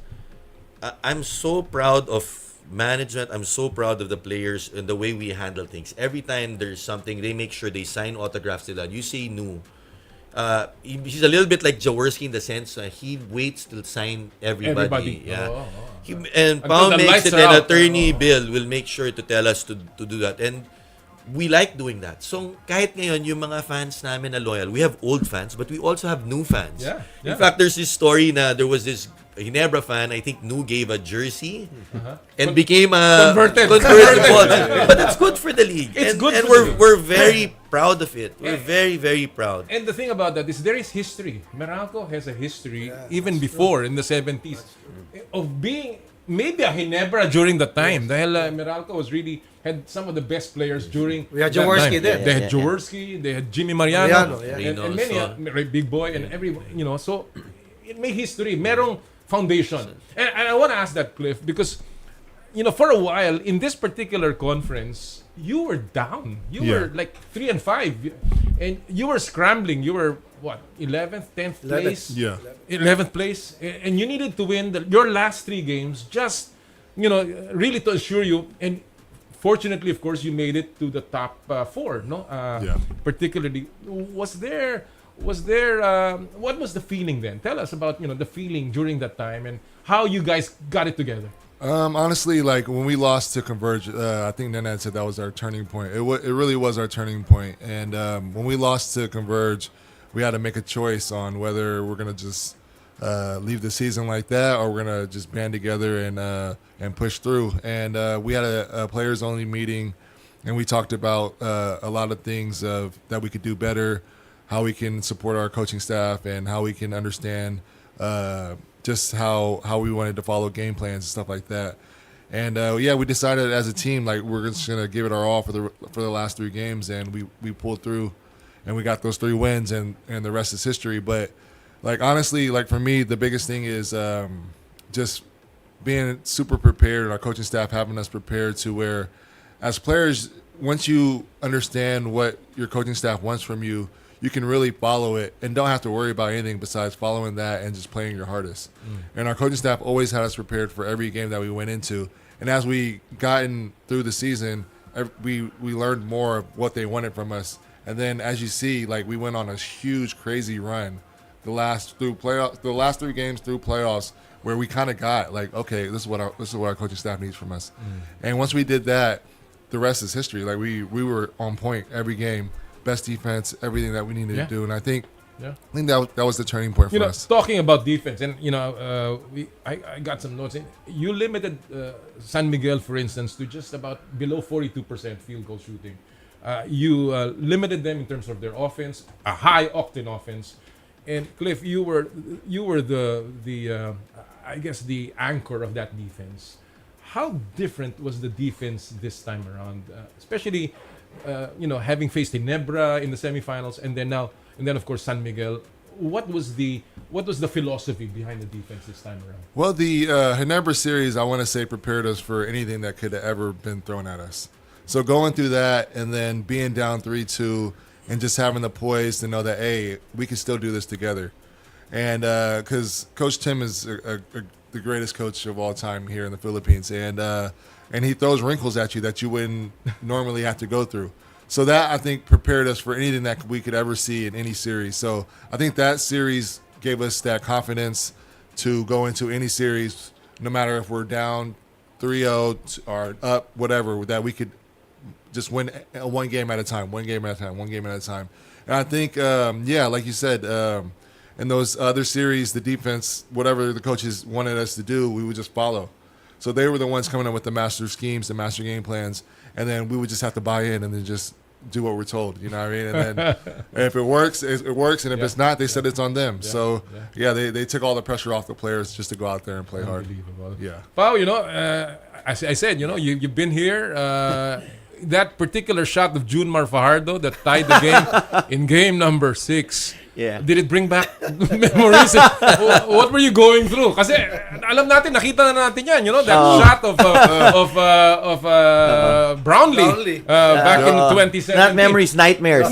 I'm so proud of management. I'm so proud of the players and the way we handle things. Every time there's something, they make sure they sign autographs to that. You say no. He's a little bit like Jaworski in the sense he waits to sign everybody. Yeah. And Pao makes it, and Attorney Bill will make sure to tell us to do that. And we like doing that. So kahit ngayon yung mga fans namin na loyal, we have old fans but we also have new fans. Yeah. In fact, there's this story na there was this Ginebra fan, I think Nu gave a jersey and became a Converted. But it's good for the league. It's and good and for the league. we're very proud of it. We're very, very proud. And the thing about that is there is history. Meralco has a history even before in the 70s of being maybe a Ginebra during the time. Dahil Meralco was really had some of the best players during We had that Jaworski time. then. They had Jaworski, they had Jimmy Mariano, Mariano, and many Big Boy and every so it made history. Merong foundation. And I want to ask that, Cliff, because for a while in this particular conference, you were down. You were like 3 and 5, and you were scrambling. You were what 11th, 10th place, 11th place, and you needed to win your last 3 games. Just really to assure you. And fortunately, of course, you made it to the top 4. No, particularly was there. What was the feeling then? Tell us about the feeling during that time and how you guys got it together. Honestly, like when we lost to Converge, I think Nenad said that was our turning point. It really was our turning point. And when we lost to Converge, we had to make a choice on whether we're gonna just leave the season like that or we're gonna just band together and push through. And we had a players only meeting, and we talked about a lot of things that we could do better, how we can support our coaching staff, and how we can understand just how we wanted to follow game plans and stuff like that. And we decided as a team, like, we're just gonna give it our all for the last 3 games, and we pulled through, and we got those 3 wins, and the rest is history. But like, honestly, like for me, the biggest thing is just being super prepared, and our coaching staff having us prepared to where, as players, once you understand what your coaching staff wants from you, you can really follow it and don't have to worry about anything besides following that and just playing your hardest. And our coaching staff always had us prepared for every game that we went into. And as we gotten through the season, we learned more of what they wanted from us. And then, as you see, like, we went on a huge, crazy run the last 3 games through playoffs, where we kind of got like, okay, this is what our coaching staff needs from us. And once we did that, the rest is history. Like, we were on point every game. Best defense, everything that we needed to do, and I think that was the turning point for us. Talking about defense, and I got some notes. You limited San Miguel, for instance, to just about below 42% field goal shooting. You limited them in terms of their offense, a high octane offense. And Cliff, you were the I guess the anchor of that defense. How different was the defense this time around, especially? Having faced Ginebra in the semifinals, and then of course San Miguel. What was the philosophy behind the defense this time around? Well, the Ginebra series, I want to say, prepared us for anything that could have ever been thrown at us. So going through that, and then being down 3-2, and just having the poise to know that, hey, we can still do this together. And because Coach Tim is the greatest coach of all time here in the Philippines, and he throws wrinkles at you that you wouldn't normally have to go through. So that, I think, prepared us for anything that we could ever see in any series. So I think that series gave us that confidence to go into any series, no matter if we're down 3-0 or up, whatever, that we could just win one game at a time. And I think, like you said, in those other series, the defense, whatever the coaches wanted us to do, we would just follow. So they were the ones coming up with the master schemes, the master game plans, and then we would just have to buy in and then just do what we're told. You know what I mean? And then if it works, it works, and if it's not, they said it's on them. They took all the pressure off the players just to go out there and play hard. Yeah. Pao, as I said, you've been here. That particular shot of Junmar Fajardo that tied the game in game number 6. Yeah. Did it bring back memories? What were you going through? Kasi alam natin, nakita na natin yan, that shot of Brownlee back in 2017. Not memories, nightmares.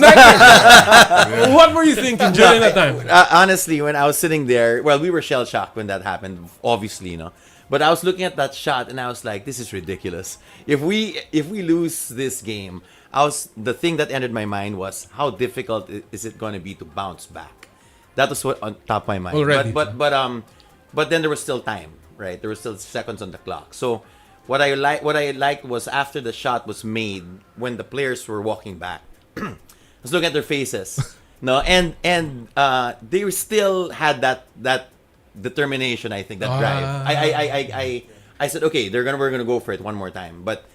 What were you thinking during that time? Honestly, when I was sitting there, well, we were shell-shocked when that happened, obviously, But I was looking at that shot and I was like, this is ridiculous. If we lose this game, the thing that entered my mind was, how difficult is it going to be to bounce back? That was what on top of my mind. Already. But then there was still time, right? There were still seconds on the clock. So what I liked was after the shot was made, when the players were walking back. Let's look at their faces. No, and they still had that determination. I think that drive. I said, okay, we're gonna go for it one more time. But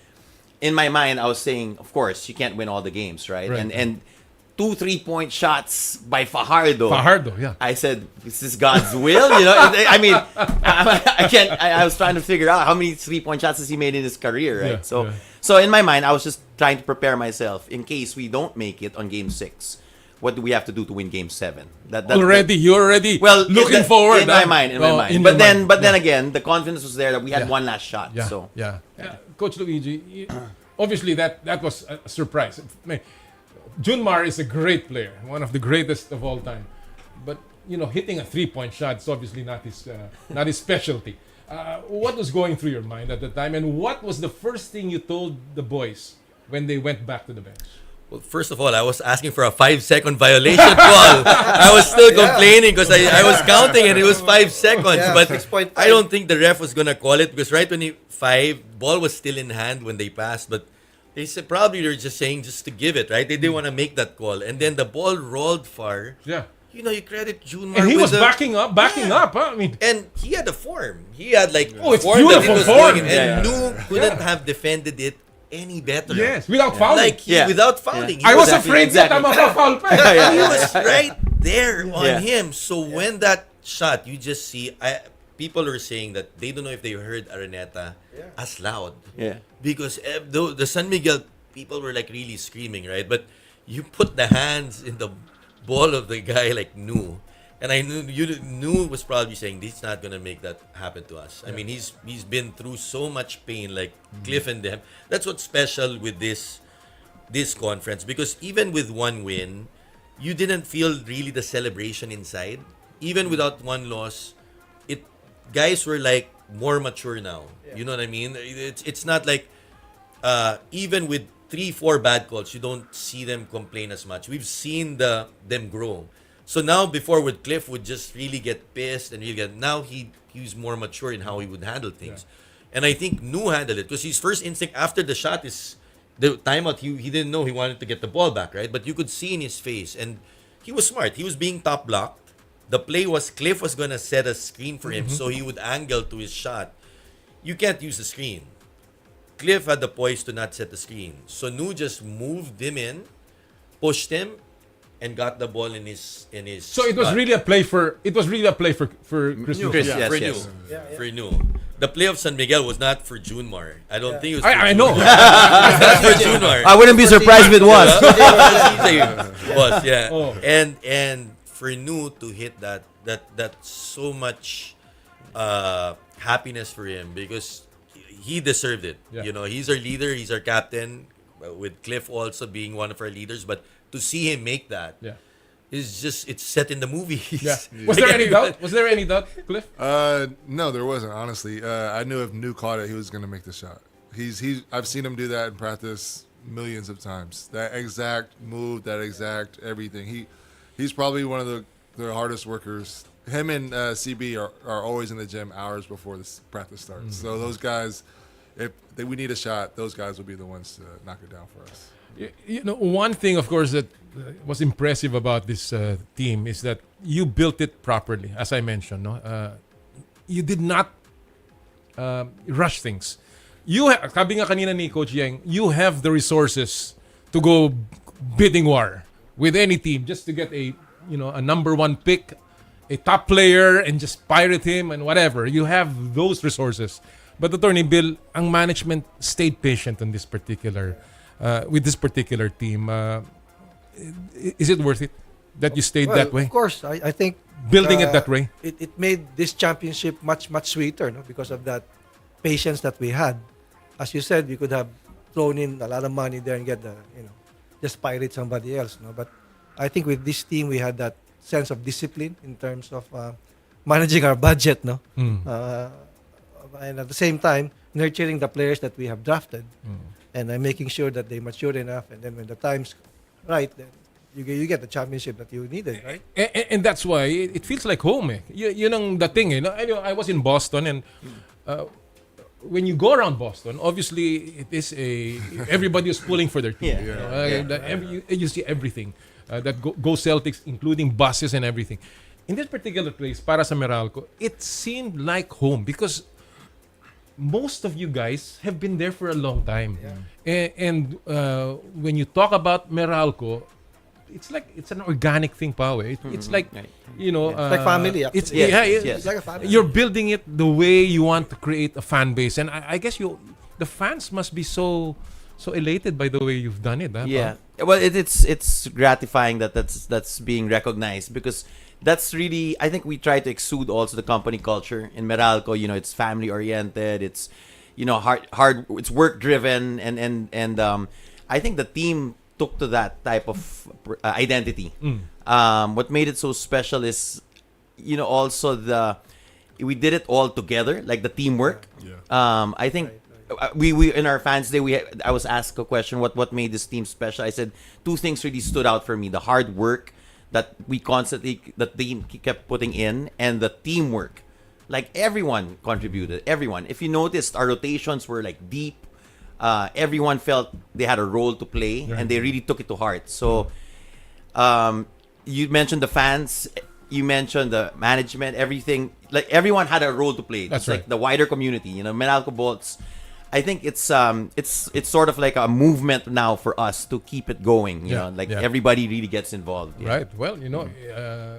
in my mind, I was saying, of course, you can't win all the games, right? And 2 3-point shots by Fajardo. Yeah. I said, is this God's will? You know, I mean, I can't. I was trying to figure out how many 3-point shots has he made in his career, right? So in my mind, I was just trying to prepare myself in case we don't make it on Game 6. What do we have to do to win Game 7? You're already looking forward. In my mind. But then again, the confidence was there that we had one last shot. Coach Luigi, obviously that was a surprise. Junmar is a great player, one of the greatest of all time. But hitting a 3-point shot is obviously not his specialty. What was going through your mind at the time, and what was the first thing you told the boys when they went back to the bench? Well, first of all, I was asking for a 5-second violation call. I was still complaining because I was counting and it was 5 seconds. But I don't think the ref was going to call it because right when ball was still in hand when they passed. But they said probably they're just saying just to give it, right? They didn't want to make that call. And then the ball rolled far. Yeah. You credit Junmar. And he was backing up. Huh? I mean, and he had a form. He had it's form that beautiful he was form. doing. And New couldn't have defended it any better. Yes, without fouling. Without fouling. I was afraid that I'm a foul pa. He was right there on him. So when that shot, you just see, people are saying that they don't know if they heard Araneta as loud. Yeah. Because the San Miguel people were really screaming, right? But you put the hands in the ball of the guy like New. And I knew was probably saying he's not gonna make that happen to us. I mean, he's been through so much pain, like Cliff and them. That's what's special with this conference, because even with one win, you didn't feel really the celebration inside. Even without one loss, guys were more mature now. You know what I mean? It's not like even with 3-4 bad calls, you don't see them complain as much. We've seen them grow. So now, before with Cliff would just really get pissed and now he's more mature in how he would handle things. And I think Nu handled it because his first instinct after the shot is the timeout. He didn't know he wanted to get the ball back, right? But you could see in his face, and he was smart. He was being top blocked. The play was Cliff was gonna set a screen for him, so he would angle to his shot. You can't use the screen. Cliff had the poise to not set the screen, so Nu just moved him in, pushed him, and got the ball in his. So it was really a play for Chris. Yes. For Nu. The play of San Miguel was not for Junmar. I don't think it was. I know. Not for Junmar. I wouldn't be surprised if it was. Was and for Nu to hit that's so much happiness for him because he deserved it. He's our leader. He's our captain. With Cliff also being one of our leaders, but to see him make that it's set in the movies. Was there any doubt? Was there any doubt, Cliff? No, there wasn't, honestly. I knew if Nu caught it, he was going to make the shot. I've seen him do that in practice millions of times. That exact move, that exact everything. He's probably one of the hardest workers. Him and CB are always in the gym hours before this practice starts. So those guys, if we need a shot, those guys will be the ones to knock it down for us. One thing, of course, that was impressive about this team is that you built it properly, as I mentioned. You did not rush things. Sabi nga kanina ni Coach Yang, you have the resources to go bidding war with any team just to get a number one pick, a top player, and just pirate him and whatever. You have those resources. But Attorney Bill, ang management stayed patient on this particular with this particular team. Is it worth it that you stayed that way? Of course, I think building it that way. It made this championship much sweeter, because of that patience that we had. As you said, we could have thrown in a lot of money there and get just pirate somebody else. But I think with this team, we had that sense of discipline in terms of managing our budget. And at the same time, nurturing the players that we have drafted, and making sure that they mature enough. And then when the time's right, then you get the championship that you needed, right? And that's why it feels like home. Yun ang dating. I was in Boston, and when you go around Boston, obviously it is everybody is pulling for their team. You see everything that go Celtics, including buses and everything. In this particular place, para sa Meralco, it seemed like home because most of you guys have been there for a long time. And when you talk about Meralco, it's an organic thing, Pao. It's like, you know, It's like family, actually. It's Yes. It's like a family. You're building it the way you want to create a fan base, and I guess the fans must be so elated by the way you've done it. Huh, Yeah. Pao? Well, it's gratifying that's being recognized because that's really, I think we try to exude also the company culture in Meralco. You know, it's family oriented. It's, you know, hard. It's work driven, and I think the team took to that type of identity. What made it so special is, you know, also we did it all together, like the teamwork. I think we in our fans day I was asked a question, what made this team special. I said two things really stood out for me: the hard work that the team kept putting in, and the teamwork. Like everyone contributed. Everyone. If you noticed, our rotations were like deep. Everyone felt they had a role to play, and they really took it to heart. So, you mentioned the fans, you mentioned the management, everything. Like everyone had a role to play. That's It's right. like the wider community. You know, Meralco Bolts. I think it's sort of like a movement now for us to keep it going. You know, like everybody really gets involved. Right. Well, you know,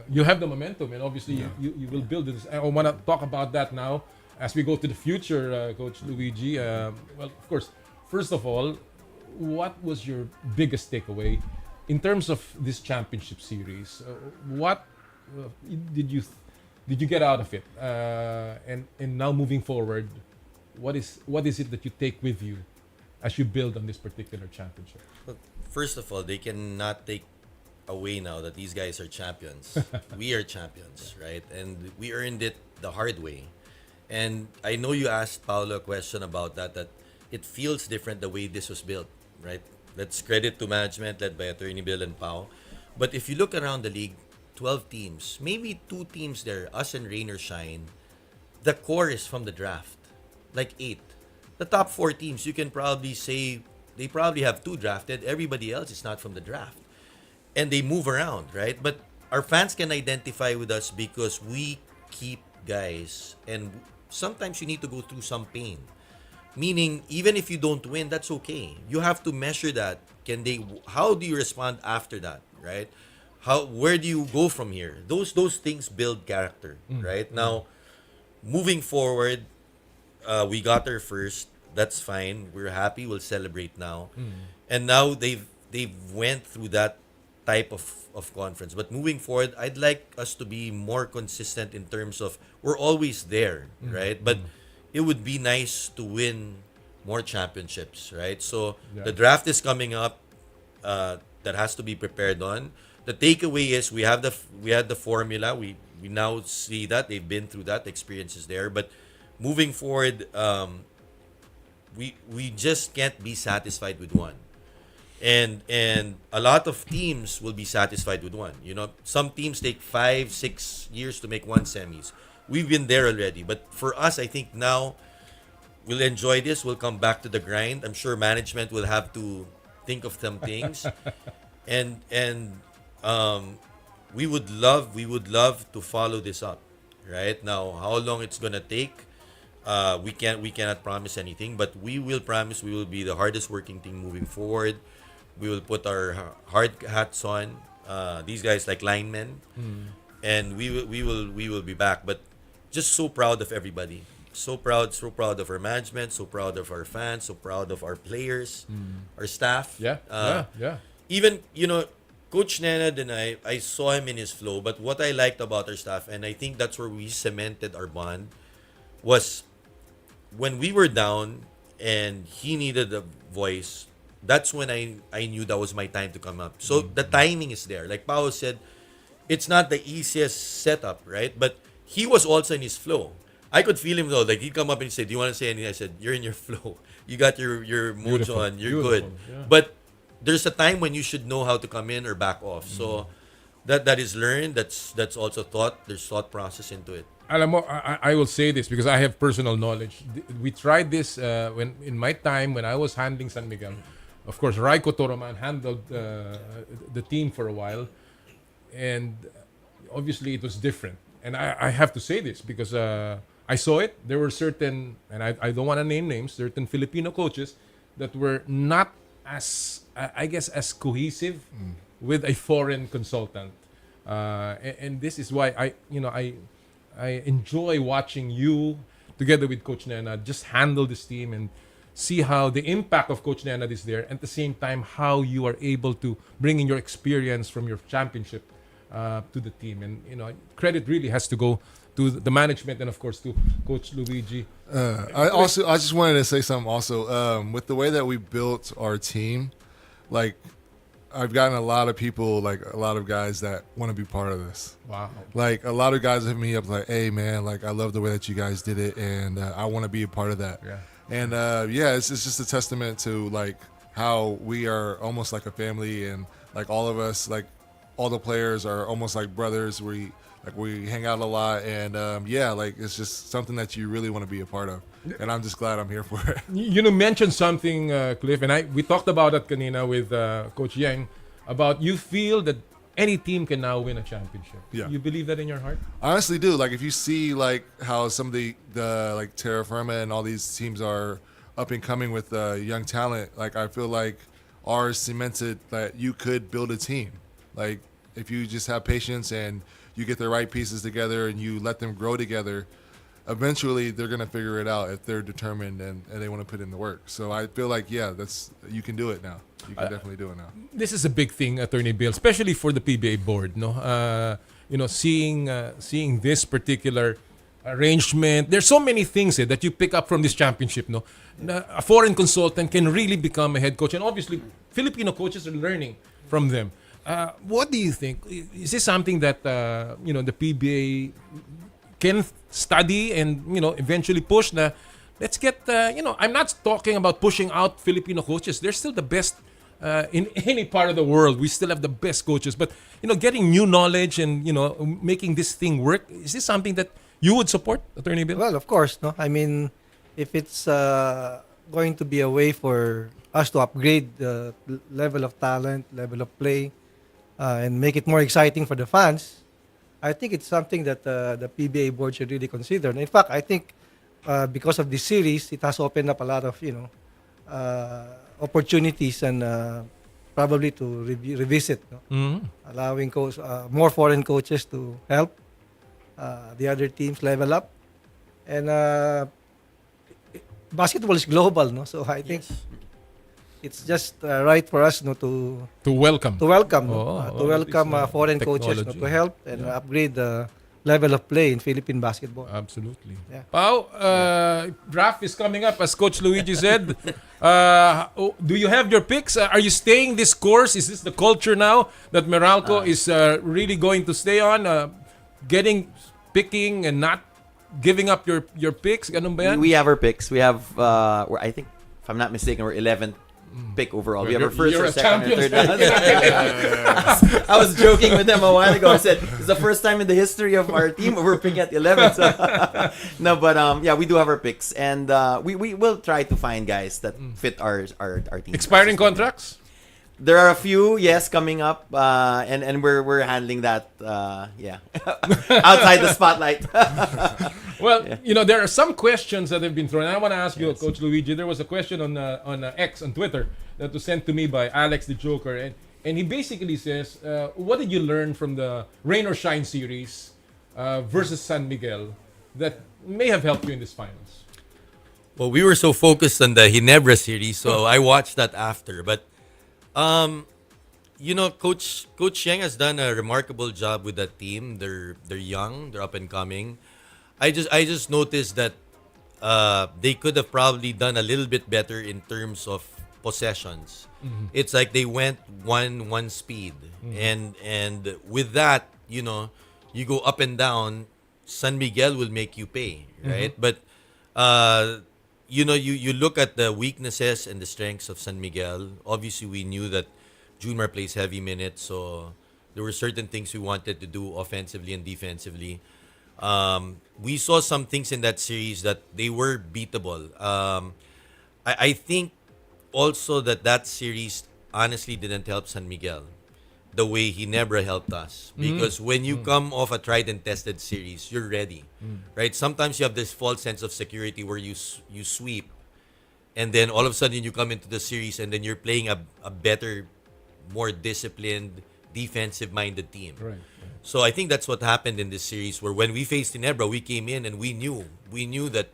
you have the momentum, and obviously you will build this. I want to talk about that now as we go to the future, Coach Luigi. Well, of course, first of all, what was your biggest takeaway in terms of this championship series? What did you get out of it? And now moving forward, what is it that you take with you as you build on this particular championship? Well, first of all, they cannot take away now that these guys are champions. We are champions, right? And we earned it the hard way. And I know you asked Paolo a question about that it feels different the way this was built, right? Let's credit to management led by Attorney Bill and Pao. But if you look around the league, 12 teams, maybe 2 teams there, us and Rain or Shine, the core is from the draft. Like 8. The top 4 teams, you can probably say they probably have 2 drafted. Everybody else is not from the draft. And they move around, right? But our fans can identify with us because we keep guys. And sometimes you need to go through some pain. Meaning, even if you don't win, that's okay. You have to measure that. How do you respond after that, right? Where do you go from here? Those things build character, right? Now, moving forward, we got there first. That's fine. We're happy. We'll celebrate now. And now they've went through that type of conference. But moving forward, I'd like us to be more consistent in terms of we're always there, right? But it would be nice to win more championships, right? So the draft is coming up. That has to be prepared on. The takeaway is we had the formula. We now see that they've been through that. The experience is there. But moving forward, we just can't be satisfied with one. And a lot of teams will be satisfied with one. You know, some teams take 5-6 years to make one semis. We've been there already. But for us, I think now we'll enjoy this. We'll come back to the grind. I'm sure management will have to think of some things. and we would love to follow this up. Right? Now, how long it's gonna take, we cannot promise anything, but we will promise we will be the hardest working team moving forward. We will put our hard hats on. These guys like linemen, and we will be back. But just so proud of everybody. So proud of our management. So proud of our fans. So proud of our players, our staff. Yeah. Even Coach Nenad and I saw him in his flow. But what I liked about our staff, and I think that's where we cemented our bond, was when we were down and he needed a voice. That's when I knew that was my time to come up. So the timing is there. Like Pao said, it's not the easiest setup, right? But he was also in his flow. I could feel him though. Like he'd come up and he'd say, "Do you want to say anything?" I said, "You're in your flow. You got your moves on. You're good." Yeah. But there's a time when you should know how to come in or back off. So that is learned. That's also thought. There's thought process into it. Alam mo, I will say this because I have personal knowledge. We tried this when in my time when I was handling San Miguel. Of course, Raiko Toroman handled the team for a while, and obviously it was different. And I have to say this because I saw it. There were certain, and I don't want to name names, certain Filipino coaches that were not as, I guess, as cohesive with a foreign consultant. And this is why I enjoy watching you together with Coach Nena just handle this team and see how the impact of Coach Nena is there, and at the same time how you are able to bring in your experience from your championship to the team. And credit really has to go to the management and of course to Coach Luigi. I just wanted to say something also. With the way that we built our team, like I've gotten a lot of people, like a lot of guys that want to be part of this. Wow. Like a lot of guys hit me up like, hey man, like I love the way that you guys did it and I want to be a part of that. Yeah. And it's just a testament to like how we are almost like a family, and like all of us, like all the players are almost like brothers. We hang out a lot, and like it's just something that you really want to be a part of. And I'm just glad I'm here for it. You mentioned something, Cliff, and we talked about it kanina with Coach Yang about you feel that any team can now win a championship. Yeah. You believe that in your heart? I honestly do. Like if you see like how some of the like Terra Firma and all these teams are up and coming with young talent, like I feel like ours cemented that you could build a team. Like if you just have patience and you get the right pieces together and you let them grow together, eventually they're gonna figure it out if they're determined and they want to put in the work. So I feel like you can do it now. You can definitely do it now. This is a big thing, Attorney Bill, especially for the PBA board. No, seeing this particular arrangement. There's so many things that you pick up from this championship. No, a foreign consultant can really become a head coach, and obviously Filipino coaches are learning from them. What do you think? Is this something that the PBA can study and eventually push? Let's get I'm not talking about pushing out Filipino coaches. They're still the best in any part of the world. We still have the best coaches, but getting new knowledge and making this thing work. Is this something that you would support, Attorney Bill? Well, of course, no. I mean, if it's going to be a way for us to upgrade the level of talent, level of play, and make it more exciting for the fans, I think it's something that the PBA board should really consider. And in fact, I think because of this series, it has opened up a lot of opportunities and probably to revisit, allowing more foreign coaches to help the other teams level up. And basketball is global, no? So I think it's just right for us to welcome foreign coaches to help and upgrade the level of play in Philippine basketball. Absolutely. Yeah. Pao, draft is coming up, as Coach Luigi said. Do you have your picks? Are you staying this course? Is this the culture now that Meralco is really going to stay on? Picking and not giving up your picks? Ganun ba yan? We have our picks. We have, I think, if I'm not mistaken, we're 11th pick overall. We have our first or second or third. I was joking with them a while ago. I said, it's the first time in the history of our team we're picking at 11th. So no, but we do have our picks. And we will try to find guys that fit our team. Expiring contracts? There are a few, yes, coming up, and we're handling that, outside the spotlight. Well, there are some questions that have been thrown. I want to ask you, Coach Luigi. There was a question on X on Twitter that was sent to me by Alex the Joker, and he basically says, "What did you learn from the Rain or Shine series versus San Miguel that may have helped you in this finals?" Well, we were so focused on the Ginebra series, so I watched that after, but. Coach Yang has done a remarkable job with that team. They're young, they're up and coming. I just noticed that they could have probably done a little bit better in terms of possessions. Mm-hmm. It's like they went one speed, and with that, you go up and down. San Miguel will make you pay, right? But you look at the weaknesses and the strengths of San Miguel. Obviously, we knew that Junmar plays heavy minutes, so There were certain things we wanted to do offensively and defensively. We saw some things in that series that they were beatable. I think also that series honestly didn't help San Miguel the way Ginebra helped us. Because when you come off a tried and tested series, you're ready, right? Sometimes you have this false sense of security where you sweep, and then all of a sudden you come into the series and then you're playing a better, more disciplined, defensive-minded team. Right. So I think that's what happened in this series, where when we faced Ginebra, we came in and we knew that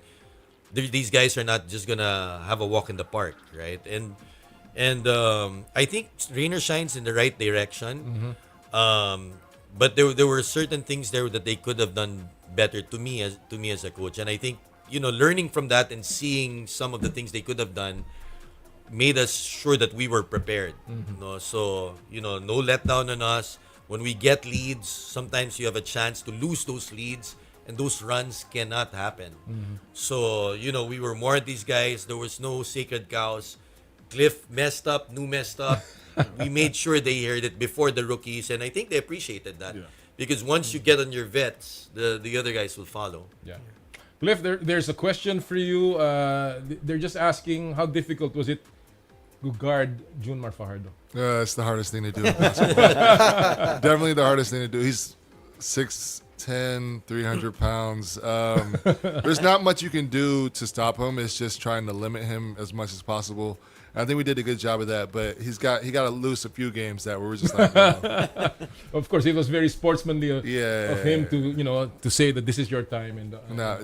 these guys are not just gonna have a walk in the park, right? And I think Rainer shines in the right direction. But there were certain things there that they could have done better to me as a coach. And I think, learning from that and seeing some of the things they could have done made us sure that we were prepared. So, no letdown on us. When we get leads, sometimes you have a chance to lose those leads, and those runs cannot happen. So, we were more at these guys. There was no sacred cows. Cliff messed up, New messed up. We made sure they heard it before the rookies, and I think they appreciated that. Because once you get on your vets, the other guys will follow. Yeah. Cliff, there's a question for you. They're just asking, how difficult was it to guard Junmar Fajardo? It's the hardest thing to do in basketball. Definitely the hardest thing to do. He's 6'10", 300 pounds. There's not much you can do to stop him. It's just trying to limit him as much as possible. I think we did a good job of that, but he got to lose a few games that we were just like, no. Of course, it was very sportsmanly of him to say that this is your time, and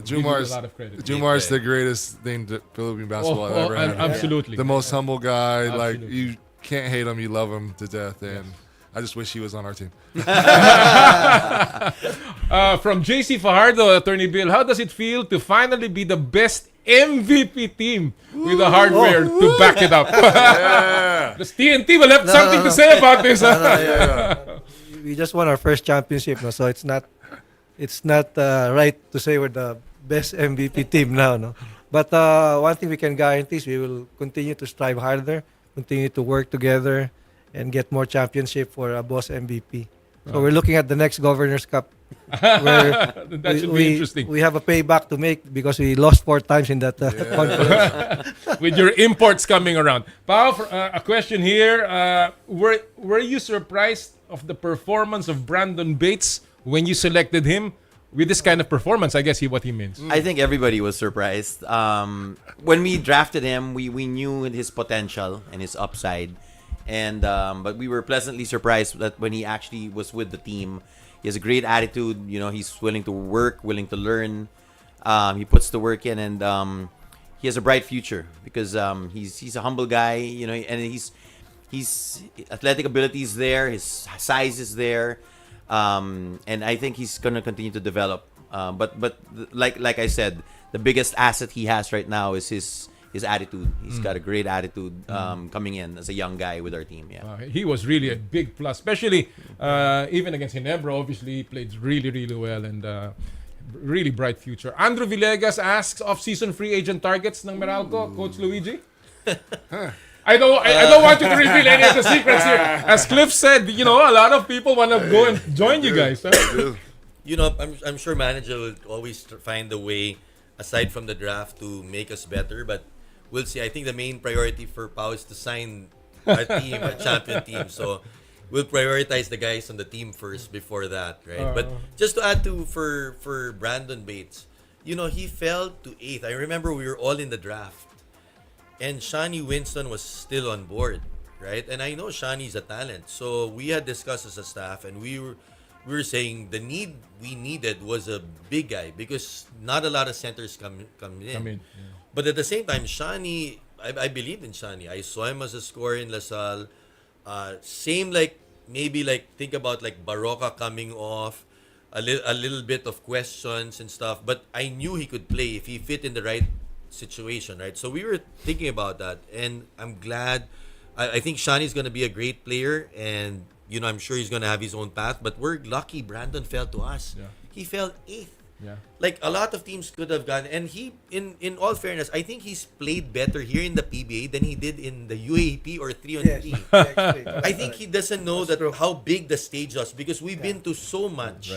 Jumar's a lot of credit. Jumar's the greatest thing that Philippine basketball has ever had. Absolutely, the most humble guy. Absolutely. Like, you can't hate him, you love him to death, and I just wish he was on our team. From JC Fajardo, Attorney Bill, how does it feel to finally be the best MVP team with the hardware to back it up? Does TNT will have something to say about this? We just won our first championship, so it's not right to say we're the best MVP team now. No? But one thing we can guarantee is we will continue to strive harder, continue to work together, and get more championship for a boss MVP. So we're looking at the next Governor's Cup. Where that should be interesting. We have a payback to make because we lost 4 times in that conference. With your imports coming around. Pao, a question here. Were you surprised of the performance of Brandon Bates when you selected him? With this kind of performance, I guess what he means. I think everybody was surprised. When we drafted him, we knew his potential and his upside. And but we were pleasantly surprised that when he actually was with the team, he has a great attitude. He's willing to work, willing to learn. He puts the work in, and he has a bright future because he's a humble guy. And his athletic ability is there, his size is there, and I think he's gonna continue to develop. But like I said, the biggest asset he has right now is his attitude. He's got a great attitude coming in as a young guy with our team. He was really a big plus, especially even against Ginebra. Obviously, he played really, really well and really bright future. Andrew Villegas asks, off-season free agent targets ng Meralco, Coach Luigi? I don't want you to reveal any of the secrets here. As Cliff said, a lot of people want to go and join you guys. I'm sure manager will always find a way, aside from the draft, to make us better, but we'll see. I think the main priority for Pau is to sign our team, our champion team. So we'll prioritize the guys on the team first before that, right? But just to add to for Brandon Bates, he fell to 8th. I remember we were all in the draft, and Shani Winston was still on board, right? And I know Shani's a talent, so we had discussed as a staff, and we were saying the need we needed was a big guy because not a lot of centers come in. But at the same time, Shani, I believed in Shani. I saw him as a scorer in LaSalle. Same think about Baroka coming off, a little bit of questions and stuff. But I knew he could play if he fit in the right situation, right? So we were thinking about that, and I'm glad. I think Shani's going to be a great player, and I'm sure he's going to have his own path. But we're lucky Brandon fell to us. He fell 8th. Yeah. Like a lot of teams could have gone, and he, in all fairness, I think he's played better here in the PBA than he did in the UAP or 3-on-3. I think he doesn't know how big the stage was because we've been to so much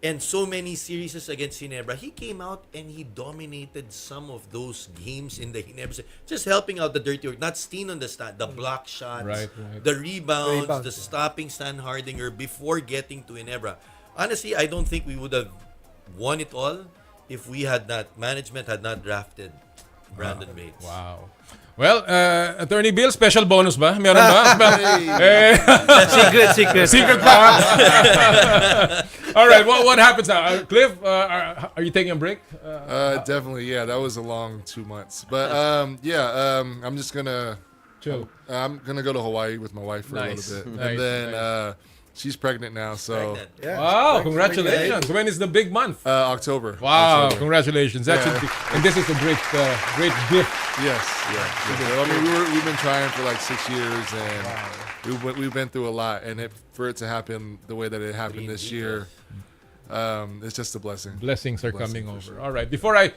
and so many series against Ginebra. He came out and he dominated some of those games in the Ginebra, just helping out the dirty work, not Steen on the stand, the block shots, the rebounds, the stopping Stan Hardinger before getting to Ginebra. Honestly, I don't think we would have won it all if management had not drafted Brandon Bates. Wow. Well, Attorney Bill, special bonus ba? Meron ba? Secret pa. All right, what happens now? Cliff, are you taking a break? Definitely, yeah. That was a long 2 months. But I'm just gonna chill. I'm gonna go to Hawaii with my wife for a little bit. And then she's pregnant now, so Wow, congratulations. When is the big month? October. Wow, October. Congratulations. That should be, and this is a great gift. Yes. I mean, we've been trying for like 6 years, and we've been through a lot, and for it to happen the way that it happened this year, it's just a blessing. Blessings are coming over. All right. Before I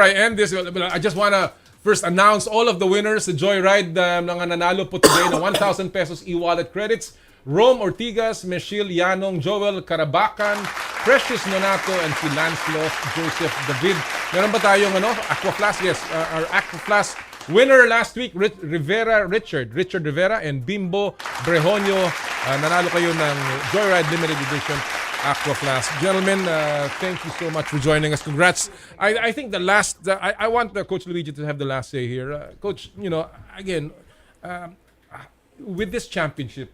end this, I just wanna first announce all of the winners. The Joyride mga nanalo po today na 1,000 pesos e-wallet credits. Rome Ortigas, Michelle Yanong, Joel Carabacan, Precious Nonato, and si Lancelot Joseph David. Meron ba tayong Aqua Flask? Yes, our Aqua Flask winner last week, Richard Rivera and Bimbo Brejonio. Nanalo kayo ng Joyride Limited Edition Aqua Flask. Gentlemen, thank you so much for joining us. Congrats. I think the last, I want Coach Luigi to have the last say here. Coach, again, with this championship,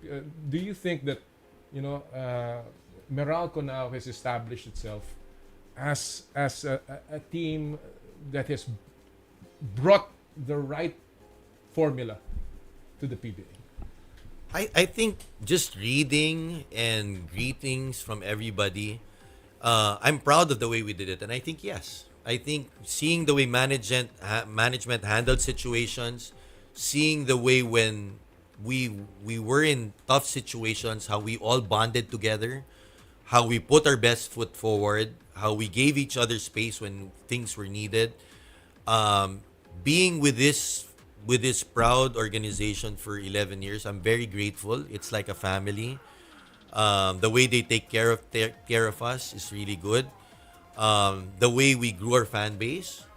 do you think that Meralco now has established itself as a team that has brought the right formula to the PBA? I think just reading and greetings from everybody, I'm proud of the way we did it, and I think yes. I think seeing the way management handled situations, seeing the way when we were in tough situations, how we all bonded together, how we put our best foot forward, how we gave each other space when things were needed. Being with this proud organization for 11 years, I'm very grateful. It's like a family. The way they take care of us is really good. The way we grew our fan base.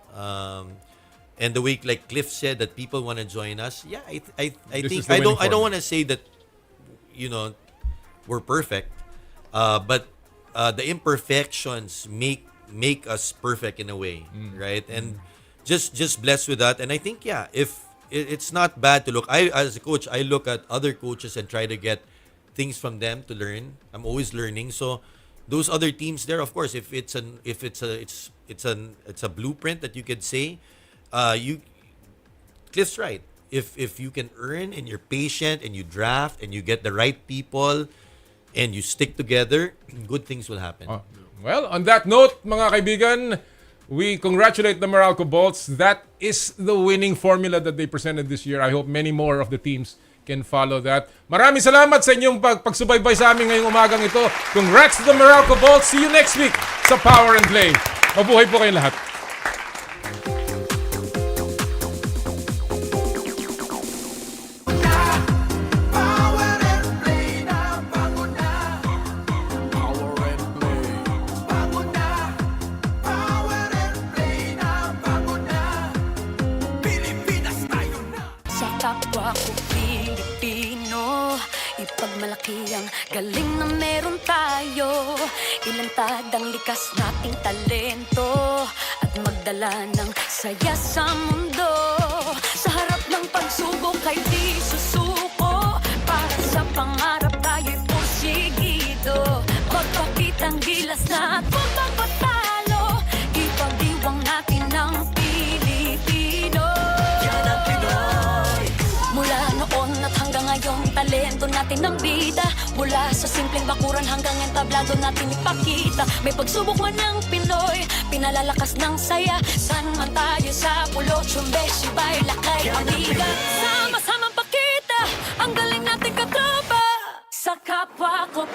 And the way, like Cliff said, that people want to join us. Yeah, I think I don't want to say that we're perfect, but the imperfections make us perfect in a way, right? And just blessed with that. And I think if it's not bad to look. As a coach, I look at other coaches and try to get things from them to learn. I'm always learning. So those other teams there, of course, if it's a blueprint that you could say. Cliff's right. If you can earn and you're patient and you draft and you get the right people and you stick together, good things will happen. Well, on that note, mga kaibigan, we congratulate the Meralco Bolts. That is the winning formula that they presented this year. I hope many more of the teams can follow that. Maraming salamat sa inyong pagsubaybay sa amin ngayong umagang ito. Congrats to the Meralco Bolts. See you next week sa Power and Play. Mabuhay po kayong lahat. Ipagmalaki ang galing na meron tayo. Ilantad ang likas nating talento at magdala ng saya sa mundo. Sa harap ng pagsubok ay di susuko. Para sa pangarap tayo'y porsigido. Magpakitang gilas na at magpapatalo. Ipagdiwang natin ang Pilipino. Yan ang Pinoy. Mula noon at hanggang ngayon, talento natin ang bida. Mula sa simpleng bakuran hanggang entablado natin ipakita. May pagsubok man ng Pinoy, pinalalakas ng saya. San man tayo sa pulo, Chumbe, Sibay, Lakay, Aniga. Sama-samang pakita ang galing natin katropa sa kapwa ko.